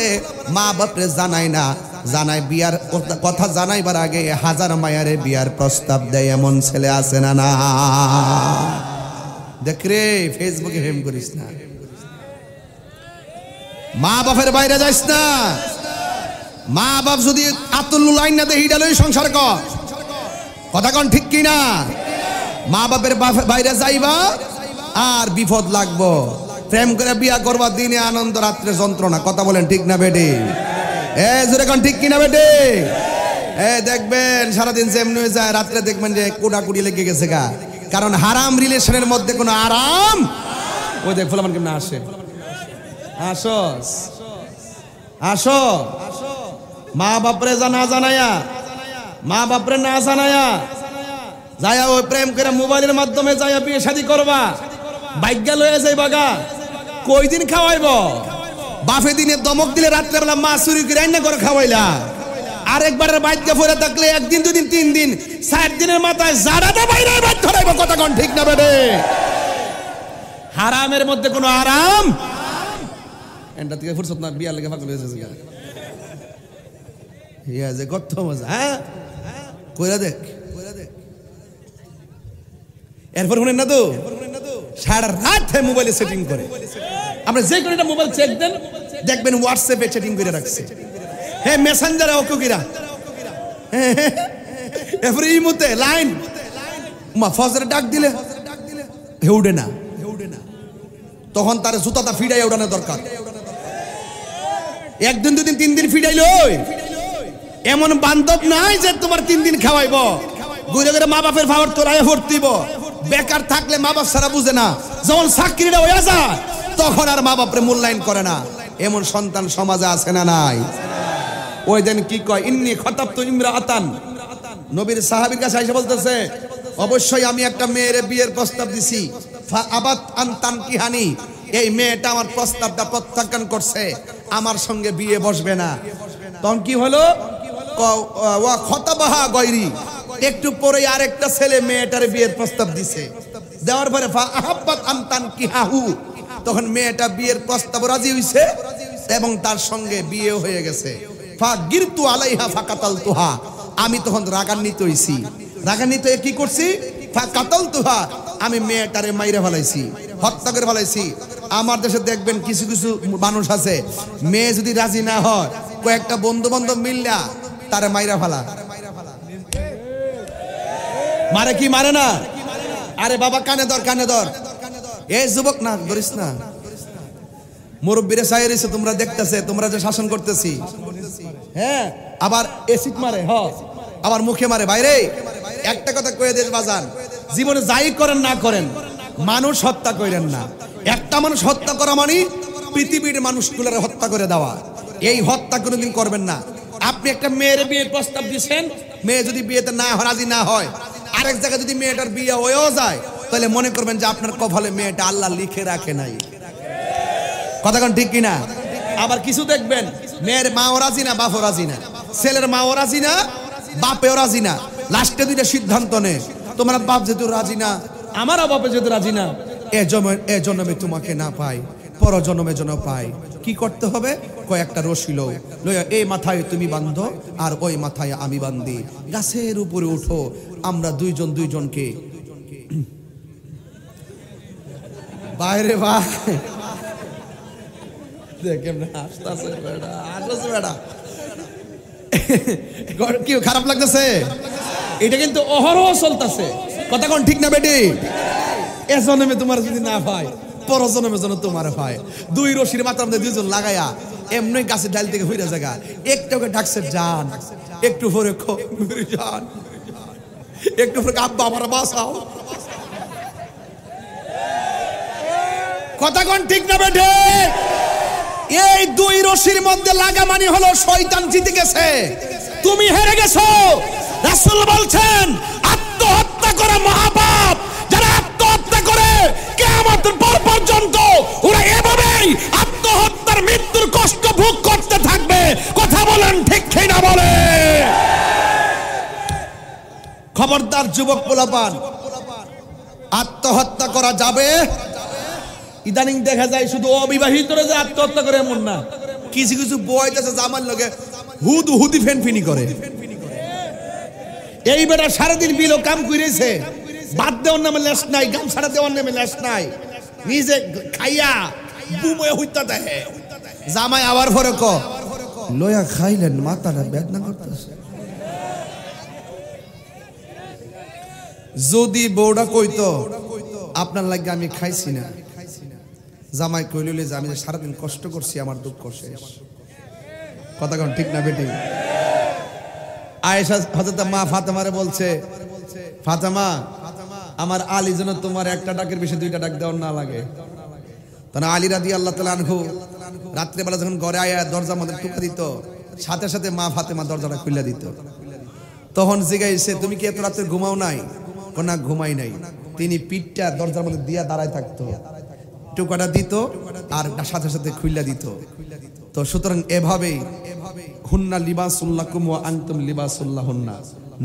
মা বাপরে জানায় না, জানায় বিয়ার কথা জানাইবার আগে হাজার মায়ারে বিয়ার প্রস্তাব দেয়, এমন ছেলে আছে না? না দেখ রে, ফেসবুকে হেম করিস না, মা বাপের বাইরে যাইস না। মা বাপ যদি আতুল্লু লাইন না দেয়, হিডালই সংসার কর, কথা কোন ঠিক কিনা? মা বাপের বাইরে যাইবা আর বিপদ লাগবো। প্রেম করে বিয়া করবা, দিনে আনন্দ, রাত্রে যন্ত্রণা, কথা বলেন ঠিক না বেটি? জোরে কোন ঠিক কিনা বেটি? দেখবেন সারাদিন যেমনি হয়ে যায়, রাত্রে দেখবেন যে কুড়াকুড়ি লেগে গেছে গা, কারণ হারাম রিলেশনের মধ্যে কোনো আরাম। ওই দেখ ফুলামান কেমন আসে, আসস আসো, মা বাপরে না জানায়া, মা বাপরে না জানায়া যায়া ওই প্রেম করে মোবাইলের মাধ্যমে যায়া বিয়ে শাদী করবা, বাইজ্ঞা লয়ে যাইবা গা, কই দিন খাওয়াইব? বাফে দিনে দমক দিলে রাত্রেবেলা মা চুরি করে আইনা করে খাওয়াইলা, আরেকবারের বাইজ্ঞা পড়ে থাকলে একদিন দুদিন তিন দিন 4 দিনের মাথায় জারাটা বাইরে বাইর ধরাইব, কথা কোন ঠিক না বেটে? হারামের মধ্যে কোনো আরাম। এন্ডা থেকে ফুরসত না, বিয়ার লেগে পাগল হয়ে যাচ্ছে, ইয়া যে কত মজা। হ্যাঁ কইরা দেখ, এরপর শুনেন না তো, সারা রাত মোবাইলে সেটিং করে। আমরা যে কোনো একটা মোবাইল চেক দেন, দেখবেন হোয়াটসঅ্যাপে সেটিং করে রাখছে, হ্যাঁ মেসেঞ্জারে অকুকিরা, এরপরে ইমুতে লাইন, ফজরে ডাক দিলে হে উঠে না, তখন তার জুতাটা ফিডাই উড়ানো দরকার। একদিন দুদিন তিন দিন ফিডাইল, এমন বান্ধব নাই যে তোমার 3 দিন খাওয়াইব, ঘুরে ঘুরে মা বাপের ভাবর তোলায় ভর্তিব। বেকার থাকলে মা বাপ সারা বুঝে না, যখন চাকরিটা হয়ে যায় তখন আর মা বাপরে মূল্যায়ন করে না। এমন সন্তান সমাজে আছে না নাই? ওই দিন কি কয়, ইন্নী খাতাবতু ইমরাআতান, নবীর সাহাবীর কাছে এসে বলতেছে, অবশ্যই আমি একটা মেয়ের বিয়ের প্রস্তাব দিছি, ফা আবাত আন তানকিহানি, এই মেয়েটা আমার প্রস্তাবটা প্রত্যাখ্যান করছে, আমার সঙ্গে বিয়ে বসবে না। তখন কি হলো, ওয়া খতাবাহা গায়রি, একটু পরে আরেকটা ছেলে মেয়েটার বিয়ের প্রস্তাব দিছে, দেওয়ার পরে ফা আহাব্বাত আন তানকিহাহু, তখন মেয়েটা বিয়ের প্রস্তাব রাজি হইছে এবং তার সঙ্গে বিয়ে হয়ে গেছে। ফা গিরতু আলাইহা ফাকাতালতুহা, আমি তখন রাগান্বিত হইছি, রাগান্বিত হয়ে কি করছি, ফা কাতালতুহা, আমি মেয়েটারে মাইরে ফেলাইছি, হত্যা করে ফেলাইছি। আমার দেশে দেখবেন কিছু কিছু মানুষ আছে, মেয়ে যদি রাজি না হয়, কয়েকটা বন্ধু বান্ধব মিললা তারে মাইরা ফেলা। মারে কি মারে না? আরে বাবা কানে ধর, কানে ধর, এই যুবক না ধরিস না, মুরব্বীরা সাইরে এসে তোমরা দেখতেছে, তোমরা যে শাসন করতেছি, হ্যাঁ আবার এসিড মারে, আবার মুখে মারে। বাইরে একটা কথা কয়ে দেশ বাজান, জীবনে যাই করেন না করেন, মানুষ হত্যা করেন না। একটা মানুষ হত্যা করা মানে পৃথিবীর মানুষগুলোর হত্যা করে দেওয়া, এই হত্যা কোনোদিন করবেন না। আপনি একটা মেয়ের বিয়ের প্রস্তাব দিচ্ছেন, মেয়ে যদি বিয়েতে না রাজি না হয়, আরেক জায়গায় যদি মেয়েটার বিয়ে হয়েও যায়, তাহলে মনে করবেন যে আপনার কপালে মেয়েটা আল্লাহ লিখে রাখে নাই, কথা কোন ঠিক কিনা? আবার কিছু দেখবেন মেয়ের মাও রাজি না, বাপও রাজি না, ছেলের মাও রাজি না, বাপেও রাজি না, লাস্টে দুইটা সিদ্ধান্ত নেয়, তোমার বাপ যেহেতু রাজি না, আমারও বাপে যেহেতু রাজি না, এ জন্মে তোমাকে না পাই, পর জন্মে যেন পাই। কি করতে হবে? কয়েকটা রশি লইয়া এই মাথায় তুমি বাঁধো আর ওই মাথায় আমি বান্ধি, গাছের উপরে উঠো, আমরা দুইজন দুইজনকে বাইরে ভাই দেখেন হাসতাছে বেটা, হাসতাছে বেটা, কি খারাপ লাগতেছে? এটা কিন্তু অহরহ চলতেছে, কথা কোন ঠিক না বেটি? এ জন্মে তোমার যদি না পাই, পর জন্মে যেন তোমার পায়। দুই রশির মাথার মধ্যে দুইজন লাগাইয়া এমনি গাছের ডাল থেকে হইরা জায়গা, একটু ডাকছে জান, একটু পরে জান, একটু পরে আব্বা আমার বাঁচাও, কথা কোন ঠিক না বেটে? এই দুই রশির মধ্যে লাগা মানে হলো শয়তান জিতে গেছে। তুমি হেরে গেছো। রাসূল বলছেন আত্মহত্যা করা মহাপাপ। যারা আত্মহত্যা করে কিয়ামতের পর পর্যন্ত ওরা এভাবেই আত্মহত্যার মৃত্যুর কষ্ট ভোগ করতে থাকবে। কথা বলেন ঠিক কিনা বলে? খবরদার যুবক পোলাপান, আত্মহত্যা করা যাবে। ইদানিং দেখা যায় শুধু অবিবাহিতরা যে আত্মহত্যা করে এমন না, কিছু কিছু বয় আছে জামার লগে হুদি ফেনফিনি করে। এই বেটা সারাদিন বিলো কাম করেছে, বাদ দেওয়ার নামে লেস নাই, গামছাড়া দেওয়ার নামে লেস নাই, নিজে খাইয়া বুময়ে হইতা দেয়। জামাই আবার পরে ক লয়া খাইলেন মাথাটা বেদনা করতেছে। যদি বউটা কইতো আপনার লাগে আমি খাইছি না, জামাই কইলে যে আমি সারাদিন কষ্ট করছি, আমার দুঃখ শেষ। কথা কোন ঠিক না বেটি? আয়েশা হযরত মা ফাতেমারে বলছে, ফাতেমা আমার আলী যেন তোমার একটা ডাকের বেশি দুইটা ডাক দেওয়ার না লাগে। তখন আলী রাদিয়াল্লাহু তাআলা আনহু রাত্রে বেলা যখন ঘরে আয়া দরজা মধ্যে টুকা দিত, সাথে সাথে মা ফাতেমা দরজাটা খুলে দিত। তখন জিগাইছে তুমি কি এত রাতে ঘুমাও নাই? না ঘুমাই নাই। তিনি পিঠটা দরজার মধ্যে দিয়া দাঁড়ায় থাকতো, টুকাটা দিত আর সাথে সাথে খুলে দিত। তো সুতরাং এভাবেই হুন্না লিবাসুল্লাকুম ওয়া আনতুম লিবাসুল্লাহুন্না,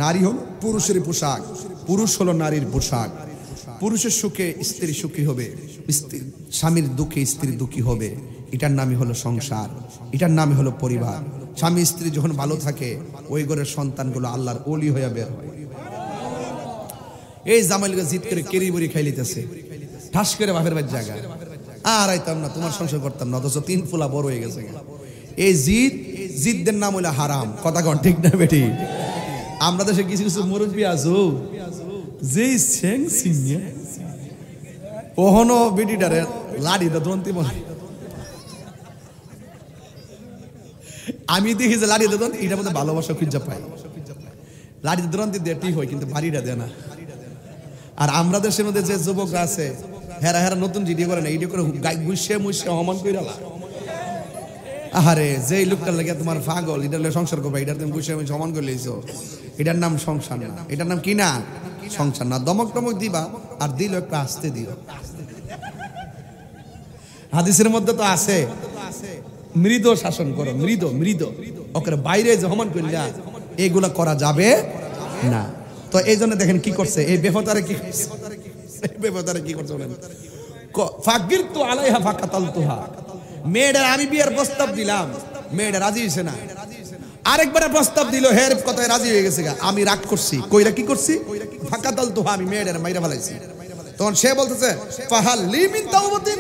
নারী হল পুরুষের পোশাক, পুরুষ হলো নারীর পোশাক। পুরুষের সুখে স্ত্রী সুখী হবে, স্বামীর দুঃখে স্ত্রী দুঃখী হবে। এটার নামই হলো সংসার, এটার নামই হলো পরিবার। স্বামী স্ত্রী যখন ভালো থাকে ওই ঘরের সন্তানগুলো আল্লাহর ওলি হয়ে বের হয়। এই জামাইলকে জিদ করে কেরি বড়ি খাই লিতেছে, ঠাস করে বাপের বাড়ির জায়গা আর আইতাম না, তোমার সংসার করতাম না, অথচ 3 ফুলা বড় হয়ে গেছে। এই জিদদের নাম হইলো হারাম। কথা কন ঠিক না বেটি? আমরা দেশে কিছু কিছু মুরব্বী আছো যে সেং সিংয়ে ওহনো বেটিটারে লাড়ি দা দন্তি বলে। আমি দেখি যে লাড়ি দন এটার মধ্যে ভালোবাসা খুঁজে পাই, লাড়ি দন্তি দেটি হয় কিন্তু বাড়িটা দেয় না। আর আমরা দেশের মধ্যে যে যুবকরা আছে হেরা হেরা নতুন ভিডিও করে না, ভিডিও করে গাই গুছিয়ে মুছিয়ে হমান করে লা। আহারে যেই লোকটার লাগে তোমার পাগল, এটার লাগে সংসার করবা, এটার তুমি গুছিয়ে মুছিয়ে হমান করে লইছো, এটার নাম সংসার না। এটার নাম কি না? সংসার না। দমক টমক দিবা আর দিল একটু আসতে দিও। হাদিসের মধ্যে তো আছে মৃদ শাসন করো, মৃদ ওকে বাইরে যে হমান করলা এগুলা করা যাবে না। তো এই জন্য দেখেন কি করছে এই বেফতারে, কি করছে বলেন? ফাকিরতু আলাইহা ফাকাতালতুহা, মেয়েটার আমি বিয়ের প্রস্তাব দিলাম, মেয়েটা রাজি হইছে না। আরেকবার প্রস্তাব দিল, হের কথায় রাজি হয়ে গেছে, আমি রাগ করছি, কইরা কি করছি? ফাকাতালতুহা, আমি মেয়েটার মাইরা ফেলাইছি। তখন সে বলতেছে ফাহাল লি মিন তাওবাতিন,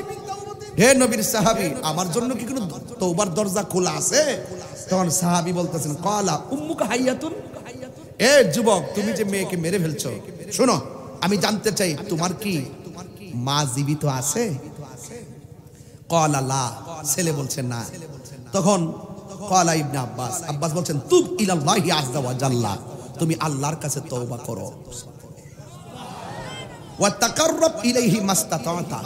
হে নবীর সাহাবী আমার জন্য কি কোনো তওবার দরজা খোলা আছে? তখন সাহাবী বলতেছেন ক্বালা উম্মুকা হাইয়াতুন, এ যুবক তুমি যে মেয়েকে মেরে ফেলছো, শোনো আমি জানতে চাই তোমার কি মা জীবিত আছে? ক্বালা লা, ছেলে বলছে না। তখন ক্বালা ইবনে আব্বাস বলছেন তুব ইলাল্লাহি আযজা ওয়া জাল্লা, তুমি আল্লাহর কাছে তওবা করো, ওয়া তাকাররাব ইলাইহি মাস্তাতা'তা,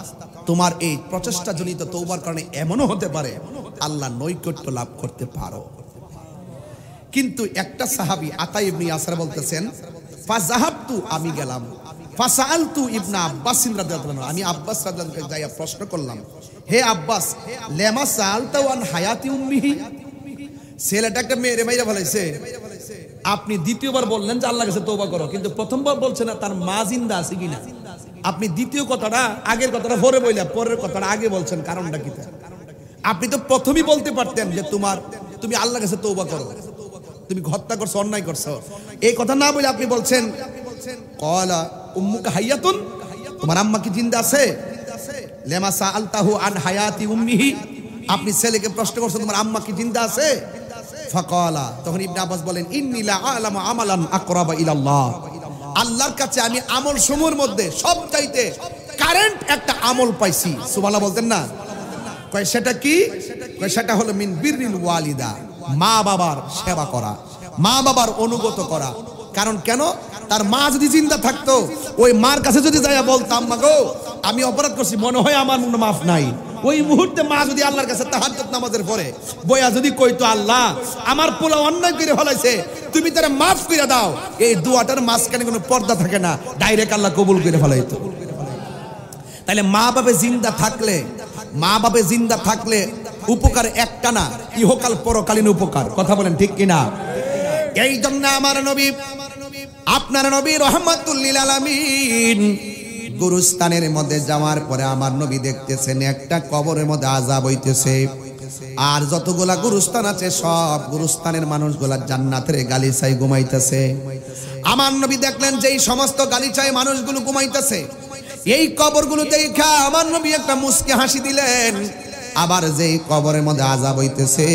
তোমার এই প্রচেষ্টা জনিত তওবার কারণে এমনও হতে পারে আল্লাহ নৈকট্য লাভ করতে পারো। কিন্তু একটা সাহাবী আতা ইবনে ইয়াসার বলতেছেন ফাযাহাবতু, আমি গেলাম, ফাসাআলতু ইবনে আব্বাস রাদিয়াল্লাহু আনহু, আমি আব্বাস রাদিয়াল্লাহু আনহু যাইয়া প্রশ্ন করলাম, হে আব্বাস লেমা সাআলতু আন হায়াতি উম্মিহি, ছেলেটাকে মেরে মাইরা ফেলাইছে, আপনি দ্বিতীয়বার বললেন যে আল্লাহর কাছে তওবা করো, কিন্তু প্রথমবার বলছেন না তার মা জিন্দা আছে কিনা। আপনি দ্বিতীয় কথাটা আগের কথাটা পরে বইলা পরের কথাটা আগে বলছেন, কারণটা কি? আপনি তো প্রথমেই বলতে পারতেন যে তুমি আল্লাহর কাছে তওবা করো, তুমি হত্যা করছো, অন্যায় করছো। এই কথা না বলে আপনি বলছেন ক্বালা উম্মুকা হাইয়াতুন, তোমার আম্মা কি জিন্দা আছে? লেমা সাআলতাহু আন হায়াতি উম্মিহি, আপনি ছেলেকে প্রশ্ন করছেন তোমার আম্মা কি জিন্দা আছে? ফাকালা, তখন ইবনে আব্বাস বলেন ইন্নী লা আ'লামু আমালান আকরাবা ইলাল্লাহ, আল্লাহর কাছে আমি আমল সমূহের মধ্যে সবচাইতে কারেন্ট একটা আমল পাইছি। সুবহানাল্লাহ বলতেন না? কয় সেটা কি? কয় সেটা হলো মিন বিররিল ওয়ালিদা, মা বাবার সেবা করা, মা বাবার অনুগত করা। কারণ কেন? তার মা যদি জিন্দা থাকতো ওই মার কাছে যদি যাইয়া বলতাম মা গো আমি অপরাধ করছি, মনে হয় আমার মনে মাফ নাই, ওই মুহূর্তে মা যদি আল্লাহর কাছে তাহাজ্জুদ নামাজের পরে বইয়া যদি কইতো, আল্লাহ আমার পোলা অন্যায় করে ফেলাইছে, তুমি তারা মাফ করে দাও, এই দোয়াটার মাঝখানে কোনো পর্দা থাকে না, ডাইরেক্ট আল্লাহ কবুল করে ফেলাইতো। তাহলে মা বাপে জিন্দা থাকলে উপকার একটা না, ইহকাল পরকালীন উপকার। কথা বলেন ঠিক কিনা? এই জন্য আমার নবী, আপনার নবী রহমাতুল লিল আলামিন গুরুস্থানের মধ্যে যাওয়ার পরে আমার নবী দেখতেছেন একটা কবরের মধ্যে আযাব হইতেছে, আর যতগুলা গুরুস্থান আছে সব গুরুস্থানের মানুষগুলা জান্নাতের গালিচায় ঘুমাইতেছে। আমার নবী দেখলেন যে এই সমস্ত গালিচায় মানুষগুলো ঘুমাইতেছে, এই কবরগুলো দেখা আমার নবী একটা মুস্কি হাসি দিলেন। আবার যেই কবরের মধ্যে আযাব হইতেছে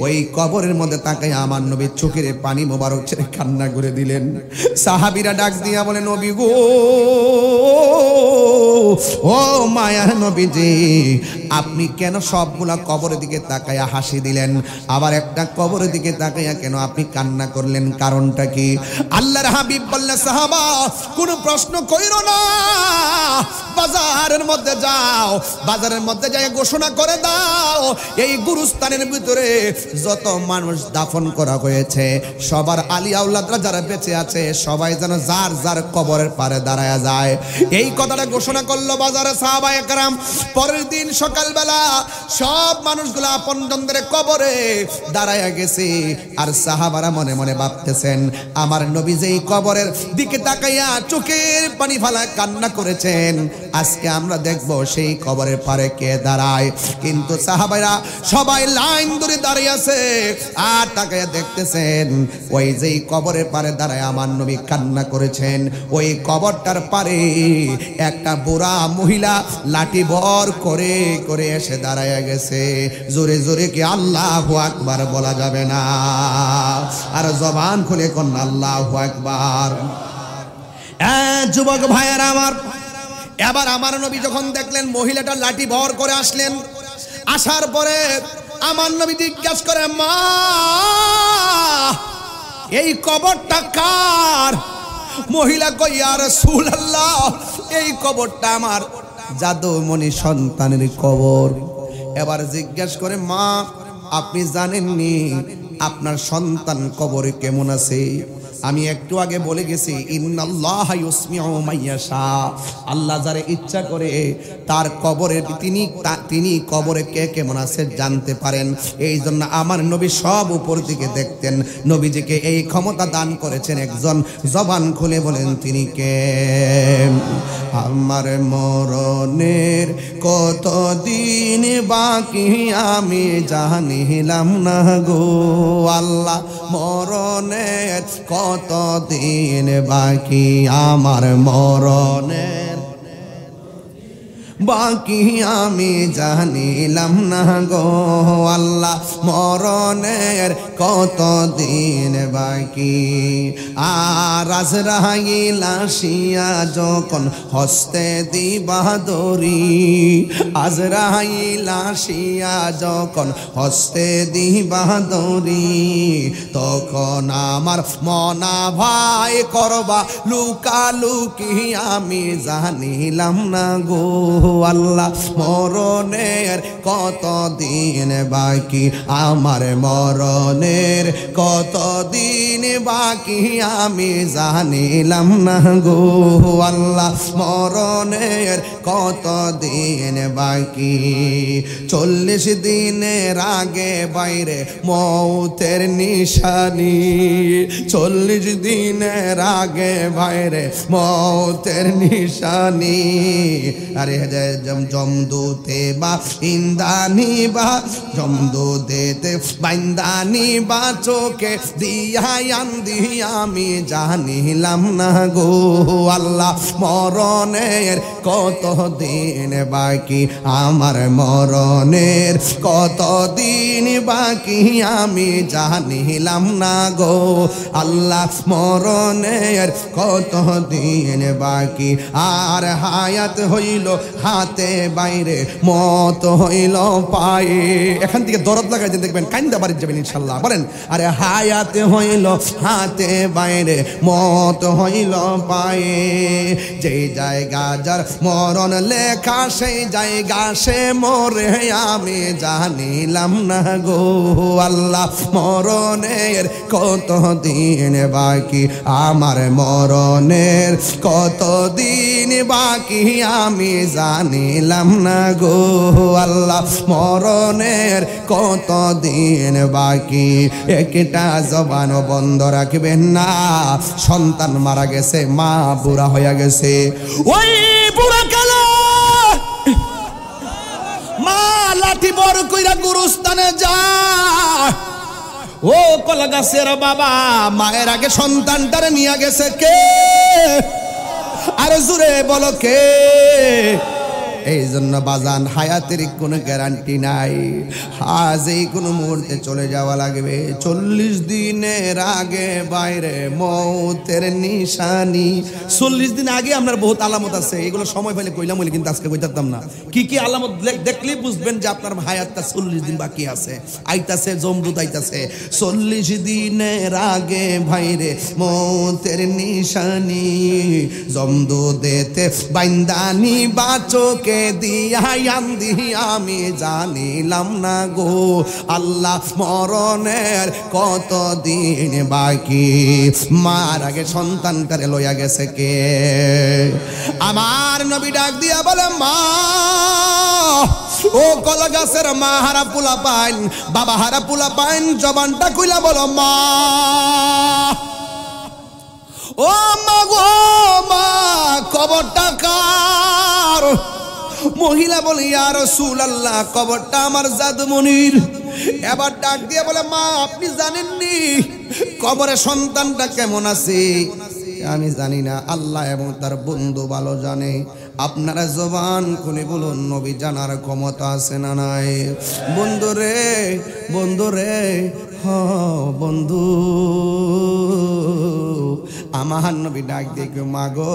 ওই কবরের মধ্যে তাকাই আমার নবী চোখের পানি মোবারক ছেড়ে কান্না করে দিলেন। সাহাবীরা ডাক দিয়া বলে, নবী গো, ও মায়ার নবীজি, আপনি কেন সবগুলা কবরের দিকে তাকাইয়া হাসি দিলেন, আবার একটা কবরের দিকে তাকাইয়া কেন আপনি কান্না করলেন, কারণটা কি? আল্লাহর হাবিব বললেন, সাহাবা কোনো প্রশ্ন কইরো না, বাজারের মধ্যে যাও, বাজারের মধ্যে যাই ঘোষণা করে দাও, এই গুরুস্থানের ভিতরে যত মানুষ দাফন করা হয়েছে সবার আলী আওলাদরা যারা বেঁচে আছে সবাই যেন যার যার কবরের পারে দাঁড়ায় যায়। এই কথাটা ঘোষণা করলো বাজারে সাহাবায়ে কেরাম। পরের দিন সকালবেলা সব মানুষগুলো আপনজনদের কবরে দাঁড়ায় গেছে, আর সাহাবারা মনে মনে ভাবতেছেন আমার নবী যেই কবরের দিকে তাকাইয়া চোখের পানি ফেলায় কান্না করেছেন, আজকে আমরা দেখব সেই কবরের পারে কে দাঁড়ায়। কিন্তু সাহাবারা সবাই লাইন ধরে দাঁড়িয়ে আছে, আর তাকাইয়া দেখতেছেন ওই যেই কবরের পারে দাঁড়ায় আমার নবী কান্না করেছেন, ওই কবরটার পারে একটা বুড়া মহিলা লাঠি ভর করে করে এসে দাঁড়ায় গেছে। জোরে জোরে কি আল্লাহু আকবার বলা যাবে না? আর জবান খুলে কোন আল্লাহু আকবার। যুবক ভাইয়েরা আমার, এবার আমার নবী যখন দেখলেন মহিলাটা লাঠি ভর করে আসলেন, আসার পরে আমার নবী জিজ্ঞাসা করে, মা এই কবরটা কার? মহিলা কই, ইয়া রাসূলুল্লাহ এই কবরটা আমার জাদুমণি সন্তানের কবর। এবার জিজ্ঞাসা করে, মা আপনি জানেননি আপনার সন্তান কবরে কেমন আছে? আমি একটু আগে বলে গেছি, ইন্নাল্লাহা ইউসমিউ মাইয়াশা, আল্লাহ যারে ইচ্ছা করে তার কবরে তিনি কবরে কে কেমন আছে জানতে পারেন। এই জন্য আমার নবী সব উপর দিকে দেখতেন। নবীজিকে এই ক্ষমতা দান করেছেন একজন, জবান খুলে বলেন তিনি কে? আমার মরণের কত দিন বাকি আমি জানিলাম না গো আল্লাহ, মরণের কত দিন বাকি আমার মরণের বাকি আমি জানিলাম না গো আল্লাহ, মরণের কত দিন বাকি। আর আজরাইল আসিয়া যখন হস্তে দিবা দড়ি, আজরাইল আসিয়া যখন হস্তে দিবা দড়ি, তখন আমার মনা ভাই করবা লুকালুকি আমি জানিলাম না গো আল্লাহ, মরণের কত দিন বাকি আমার মরণের কত দিন বাকি আমি জানিলাম না গো আল্লাহ, মরণের কত দিন বাকি। 40 দিনের আগে বাইরে মৌতের নিশানি, 40 দিনের আগে বাইরে মৌতের নিশানি। আরে জমদুতে বা ইন্দানি বা জমদুতে বাইন্দানি বা চোখে দিয়ান দিয়া আমি জানিলাম না গো আল্লাহ, মরণের কত দিন বাকি আমার মরণের কত দিন বাকি আমি জানিলাম না গো আল্লাহ, মরণের কত দিন বাকি। আর হায়াত হইল হাতে বাইরে মত হইল পায়ে। এখান থেকে দরদ লাগাই দেখবেন কান্দা বাড়ি যাবেন ইনশাল্লাহ। বলেন, আরে হায়াতে হইল হাতে বাইরে মত হইল পায়ে, যে জায়গা যার মরণ লেখা সেই জায়গা সে মরে আমি জানিলাম না গো আল্লাহ মরণের কত দিন বাকি আমার মরণের কত দিন বাকি আমি জানিলাম না গো আল্লাহ মরণের কত দিন বাকি একটা জবান বন্ধ রাখবেন না সন্তান মারা গেছে মা বুড়া হয়ে গেছে ওই বুড়া কালা মা লাঠি বড় কইরা গুরুস্থানে যায় ও কলা গাছের বাবা মায়ের আগে সন্তানটারে নিয়ে গেছে কে আর জুড়ে বলো কে এই জন্য বাজান হায়াতের কোনো গ্যারান্টি নাই আজ এই কোনো মুহূর্তে চলে যাওয়া লাগবে 40 দিনের আগে বাইরে মৌতের নিশানি 40 দিন আগে আপনার বহুত আলামত আছে এগুলো সময় পেলে কইলাম বলে কিন্তু আজকে কইতাম না কি কি আলামত দেখলেই বুঝবেন যে আপনার হায়াতটা 40 দিন বাকি আছে আইতাছে জমদুত আইতাছে 40 দিনের আগে বাইরে মৌতের নিশানি জমদুদেতে বাইন্দানি বাচোকে আমি জানিলাম না গো আল্লাহ মরণের কত দিন বাকি মার আগে সন্তানটারে লইয়া গেছে কে আমার নবী ডাক দিয়া বলে মা ও কলা গাছের মা হারা পোলা পাইন বাবা হারা পোলা পাইন জবানটা কইলা বলো মা ও মা গো মা কবরটা কার মহিলা বলে ইয়া রাসূলুল্লাহ কবরটা আমার জাদুমনির এবার ডাক দিয়ে বলে মা আপনি জানেননি কবরে সন্তানটা কেমন আছে আমি জানি না আল্লাহ এবং তার বন্ধু ভালো জানে আপনারা জবান খুলে বলুন নবী জানার ক্ষমতা আছে না নাই বন্ধু রে হ বন্ধু আমার নবী ডাক দিয়ে মা গো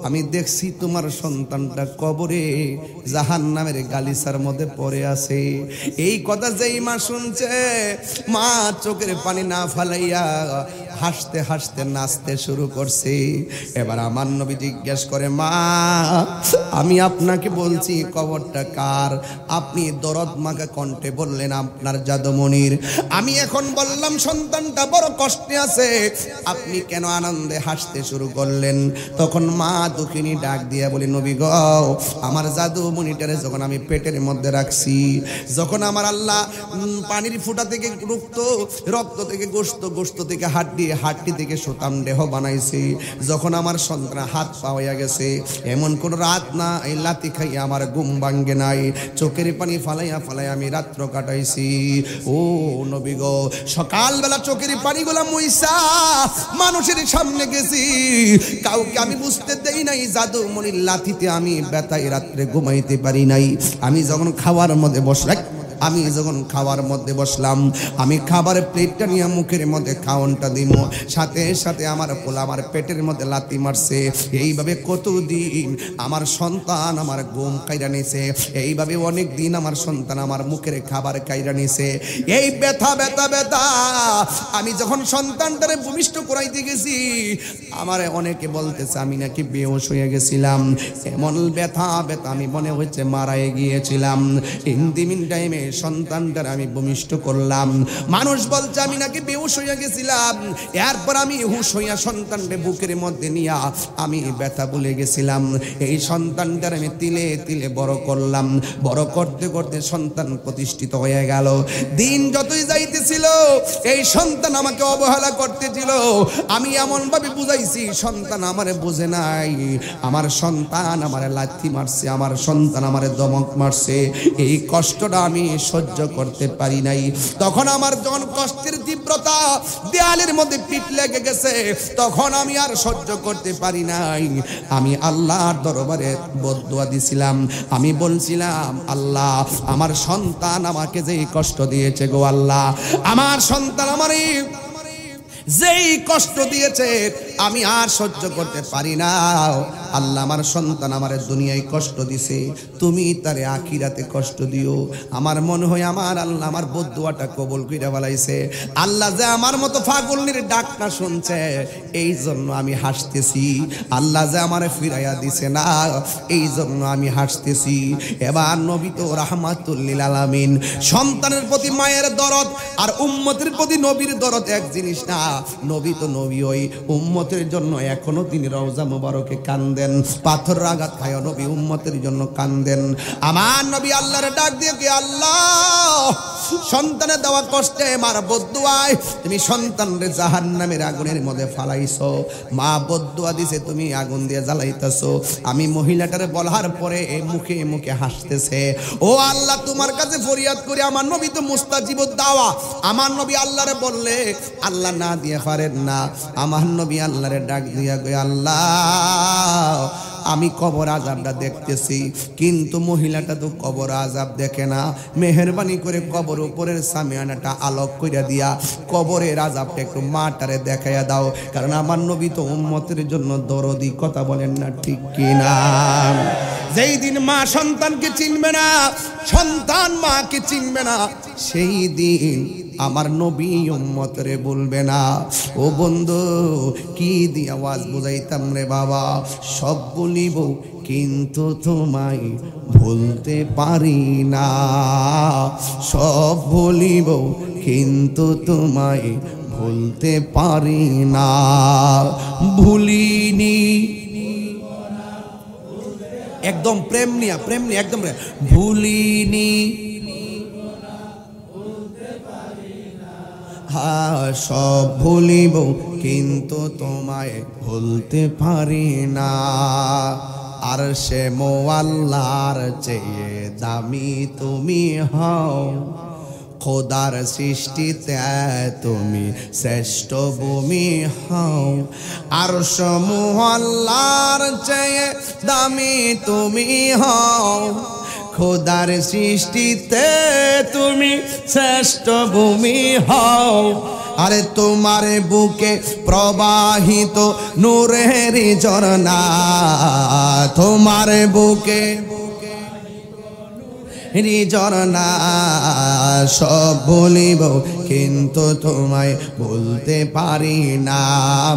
আমি দেখছি তোমার সন্তানটা কবরে জাহান্নামের গালিচার মধ্যে পড়ে আছে এই কথা যেই মা শুনছে মা চোখের পানি না ফালাইয়া হাসতে হাসতে নাচতে শুরু করছে এবার আমার নবী জিজ্ঞেস করে মা আমি আপনাকে বলছি কবরটা কার আপনি দরদ মাখা কণ্ঠে বললেন আপনার জাদুমনির আমি এখন বললাম সন্তানটা বড় কষ্টে আছে আপনি কেন আনন্দে হাসতে শুরু করলেন তখন মা দুঃখিনী ডাক দিয়া বলি নবী গো আমার জাদুমনিটারে যখন আমি পেটের মধ্যে রাখছি যখন আমার আল্লাহ পানির ফুটা থেকে রক্ত থেকে গোশত থেকে হাড্ডি থেকে সুতাম দেহ বানাইছে যখন আমার সন্তান হাত পা হইয়া গেছে এমন কোন রাত না এই লাতি খাইয়া আমার ঘুম ভাঙ্গে নাই চোখের পানি ফালাইয়া আমি রাত্র কাটাইছি ও নবী গো সকালবেলা চোখের পানিগুলা মুইসা মানুষের সামনে গেছি কাউকে আমি বুঝতে দেই নাই জাদুমনির লাথিতে আমি ব্যথায় রাত্রে ঘুমাইতে পারি নাই আমি যখন খাওয়ার মধ্যে বসলাম আমি খাবারের প্লেটটা নিয়ে মুখের মধ্যে খাওয়ানটা দিব সাথে সাথে আমার পোলা আমার পেটের মধ্যে লাথি মারছে এইভাবে কতদিন আমার সন্তান আমার ঘুম কাইরা নিছে এইভাবে অনেক দিন আমার সন্তান আমার মুখের খাবার কাইরা নিছে এই ব্যথা আমি যখন সন্তানটারে ভূমিষ্ঠ করাইতে গেছি আমার অনেকে বলতেছে আমি নাকি বেহুশ হয়ে গেছিলাম এমন ব্যথা আমি মনে হচ্ছে মারাই গিয়েছিলাম ইন্দিমিন টাইমে সন্তানটার আমি ভূমিষ্ঠ করলাম মানুষ বলছে আমি নাকি বেহুশ হইয়া গেছিলাম এরপর আমি হুশ হইয়া সন্তানকে বুকের মধ্যে নিয়া আমি ব্যথা ভুলে গেছিলাম এই সন্তানটার আমি তিলে তিলে বড় করলাম বড় করতে করতে সন্তান প্রতিষ্ঠিত হয়ে গেল দিন যতই যাইতেছিল এই সন্তান আমাকে অবহেলা করতেছিল আমি এমন ভাবে বুঝাইছি সন্তান আমারে বুঝে নাই আমার সন্তান আমারে লাথি মারছে আমার সন্তান আমারে ধমক মারছে এই কষ্টটা আমি সহ্য করতে পারি নাই তখন আমার যখন কষ্টের তীব্রতা দেয়ালের মধ্যে পিঠ লেগে গেছে তখন আমি আর সহ্য করতে পারি নাই আমি আল্লাহর দরবারে বদদুয়া দিছিলাম আমি বলছিলাম আল্লাহ আমার সন্তান আমাকে যে কষ্ট দিয়েছে গো আল্লাহ আমার সন্তান আমারে যেই কষ্ট দিয়েছে আমি আর সহ্য করতে পারি না আল্লাহ আমার সন্তান আমারে দুনিয়ায় কষ্ট দিছে, তুমি তারে আখিরাতে কষ্ট দিও। আমার মনে হয় আমার আল্লাহ আমার বদদুয়াটা কবুল কইরা ফেলাইছে। আল্লাহ যে আমার মতো পাগলনির ডাকটা শুনছে, এই জন্য আমি হাসতেছি। আল্লাহ যে আমারে ফিরাইয়া দিছে না, এই জন্য আমি হাসতেছি। এবার নবী তো রাহমাতুল লিল আলামিন। সন্তানের প্রতি মায়ের দরদ আর উম্মতের প্রতি নবীর দরদ এক জিনিস না। নবী তো নবী, ওই উম্মতের জন্য এখনো তিনি রওজা মুবারকে কান্দেন, পাথর আঘাত খায় নবী উম্মতের জন্য কান্দেন। আমার নবী আল্লাহরে ডাক দিয়ে কি, আল্লাহ সন্তানের দেওয়া কষ্টে মার বদদুয়ায় তুমি সন্তানরে জাহান্নামের আগুনের মধ্যে ফালাইছো। মা বদদুয়া দিছে, তুমি আগুন দিয়ে জ্বালাইতেছো। আমি মহিলাটারে বলার পরে মুখে মুখে হাসতেছে। ও আল্লাহ, তোমার কাছে ফরিয়াদ করি, আমার নবী তো মুস্তাজিবুদ দাওয়া। আমার নবী আল্লাহরে বললে আল্লাহ না দিয়ে পারেন না। আমার নবী আল্লাহরে ডাক দিয়া কই, আল্লাহ আমি কবর আযাবটা দেখতেছি, কিন্তু মহিলাটা তো কবর আযাব দেখে না। মেহেরবানি করে কবর উপরের সামিয়ানাটা আলোক কইরা দিয়া কবরের আযাবটা একটু মাটারে দেখাইয়া দাও, কারণ আমার নবী তো উম্মতের জন্য দরদি। কথা বলেন না ঠিক কিনা? যেই দিন মা সন্তানকে চিনবে না, সন্তান মাকে চিনবে না, সেই দিন আমার নবী উম্মতরে বলবে না। ও বন্ধু, কি দিয়ে আওয়াজ বুঝাইতাম রে বাবা? সব বলিব কিন্তু তোমায় ভুলতে পারি না, সব বলিব কিন্তু তোমায় ভুলতে পারি না। ভুলিনি, একদম প্রেম নিয়া, প্রেম নিয়ে একদম ভুলিনি, সব ভুলিব কিন্তু তোমায় ভুলতে পারি না। আর সে মোয়াল্লার চেয়ে দামি তুমি হও, খোদার সৃষ্টিতে তুমি শ্রেষ্ঠ ভূমি হও। আর সে মোয়াল্লার চেয়ে দামি তুমি হও, খোদার সৃষ্টিতে তুমি শ্রেষ্ঠ ভূমি হও। আরে তোমার বুকে প্রবাহিত নূরের ঝরনা, তোমার বুকে ঝরনা, সব বলিব কিন্তু তোমায় বলতে পারি না।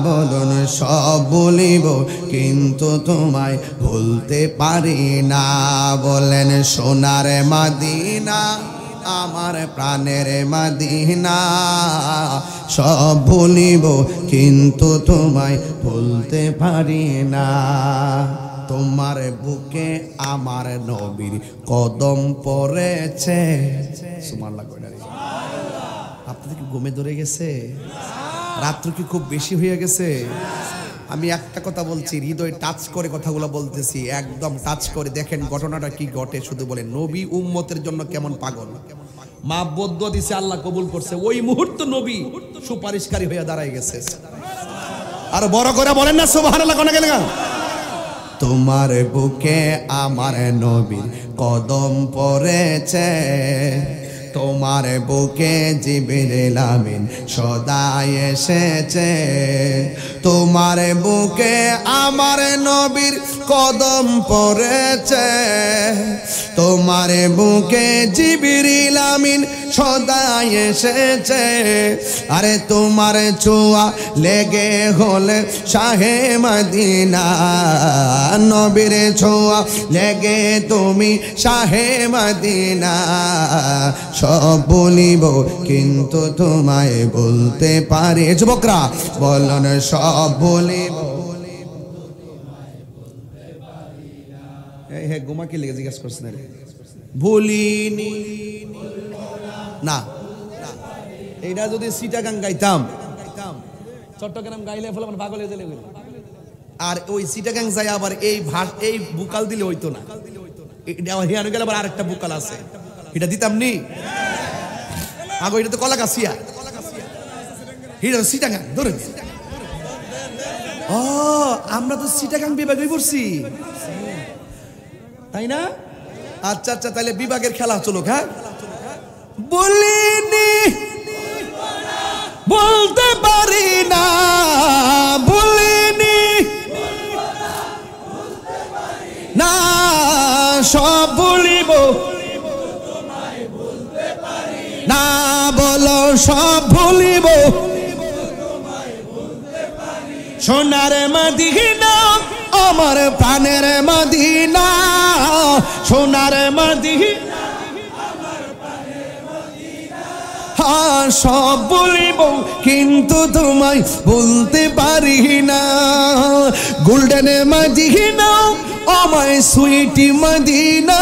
বলুন, সব বলিব কিন্তু তোমায় বলতে পারি না। বলেন, সোনার মদিনা আমার প্রাণের মদিনা, সব বলিব কিন্তু তোমায় বলতে পারি না। তোমার বুকে আমার নবীর কদম পড়েছে। সুবহানাল্লাহ। আপনাদের কি ঘুমে ধরে গেছে? রাত্র কি খুব বেশি হয়ে গেছে? আমি একটা কথা বলছি, হৃদয় টাচ করে কথাগুলো বলতেছি, একদম টাচ করে দেখেন ঘটনাটা কি ঘটে। শুধু বলেন নবী উম্মতের জন্য কেমন পাগল। মা বদদুয়া দিছে, আল্লাহ কবুল করছে। ওই মুহূর্তে নবী সুপারিশকারী হয়ে দাঁড়ায় গেছে। আর বড় করে বলেন না সুবহানাল্লাহ। কোন গেলেন? তোমার বুকে আমার নবীর কদম পড়েছে, তোমার বুকে জিবরিল আমিন সদা এসেছে। তোমার বুকে আমার নবীর কদম পড়েছে, তোমার বুকে জিবরিল আমিন সদা এসেছে। আরে তোমার ছোঁয়া লেগে হলে শাহে মদিনা, নবীর ছোঁয়া লেগে তুমি শাহে মদিনা। সব বলিব কিন্তু তোমায় বলতে পারি। যুবকরা বলুন, সব বলিব। হ্যাঁ, গোমা কি লেগে জিজ্ঞাসা করছেন? ভুলিনি না। এইটা যদি চিটাগাং গাইতাম, চট্টগ্রাম গাইলে ফলে আমার পাগল হয়ে গেলে, আর ওই চিটাগাং যাই আবার এই বুকাল দিলে হইতো না। হিয়ানো গেলে আবার আরেকটা বুকাল আছে, এটা দিতাম নি আগো। এটা তো কলা গাছিয়া, এটা চিটাগাং ধরে। ও, আমরা তো চিটাগাং বিভাগে পড়ছি, তাই না? আচ্ছা আচ্ছা, তাহলে বিভাগের খেলা চলো। হ্যাঁ, বলিনি বলতে পারি না, বলিনি সব ভুলিব সোনার মদিনা আমার প্রাণের মদিনা সোনার মদিনা হ্যাঁ সব বলিব কিন্তু তোমায় বলতে পারি না গোল্ডেন মদিনা আমায় sweety Madina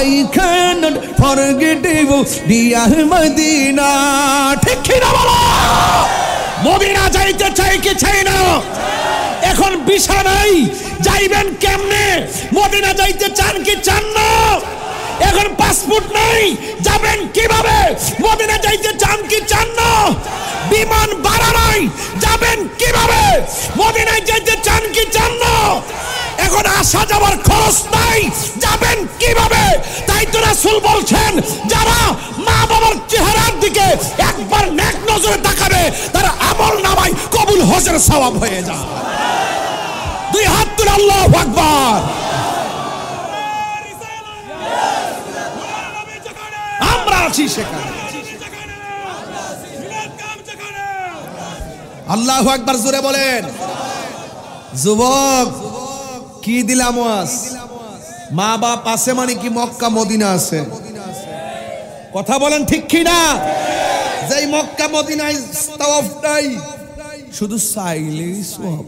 I cannot forget you dear Madina ঠিক কি না বলো মদিনা যাইতে চাই কি চাই না এখন ভিসা নাই যাইবেন কেমনে মদিনা যাইতে চান কি চান না এখন পাসপোর্ট নাই যাবেন কিভাবে মদিনা যাইতে চান কি চান না বিমান ভাড়া নাই যাবেন কিভাবে মদিনায় যাইতে চান কি চান না এখন আসা যাওয়ার খরচ নাই যাবেন কিভাবে তাই তো রাসূল বলছেন যারা মা বাবার চেহারার দিকে একবার নেক নজরে তাকাবে তার আমল নামায় কবুল হজের সওয়াব হয়ে যায় দুই হাত তুলে আল্লাহু আকবার আমরা আছি সেখানে আল্লাহু আকবার জোরে বলেন যুবক কি দিলাম ওয়াজ মা বাপ আছে মানে কি মক্কা মদিনা আছে কথা বলেন ঠিক কি না যেই মক্কা মদিনায় তাওয়াফ নাই শুধু চাইলেই সওয়াব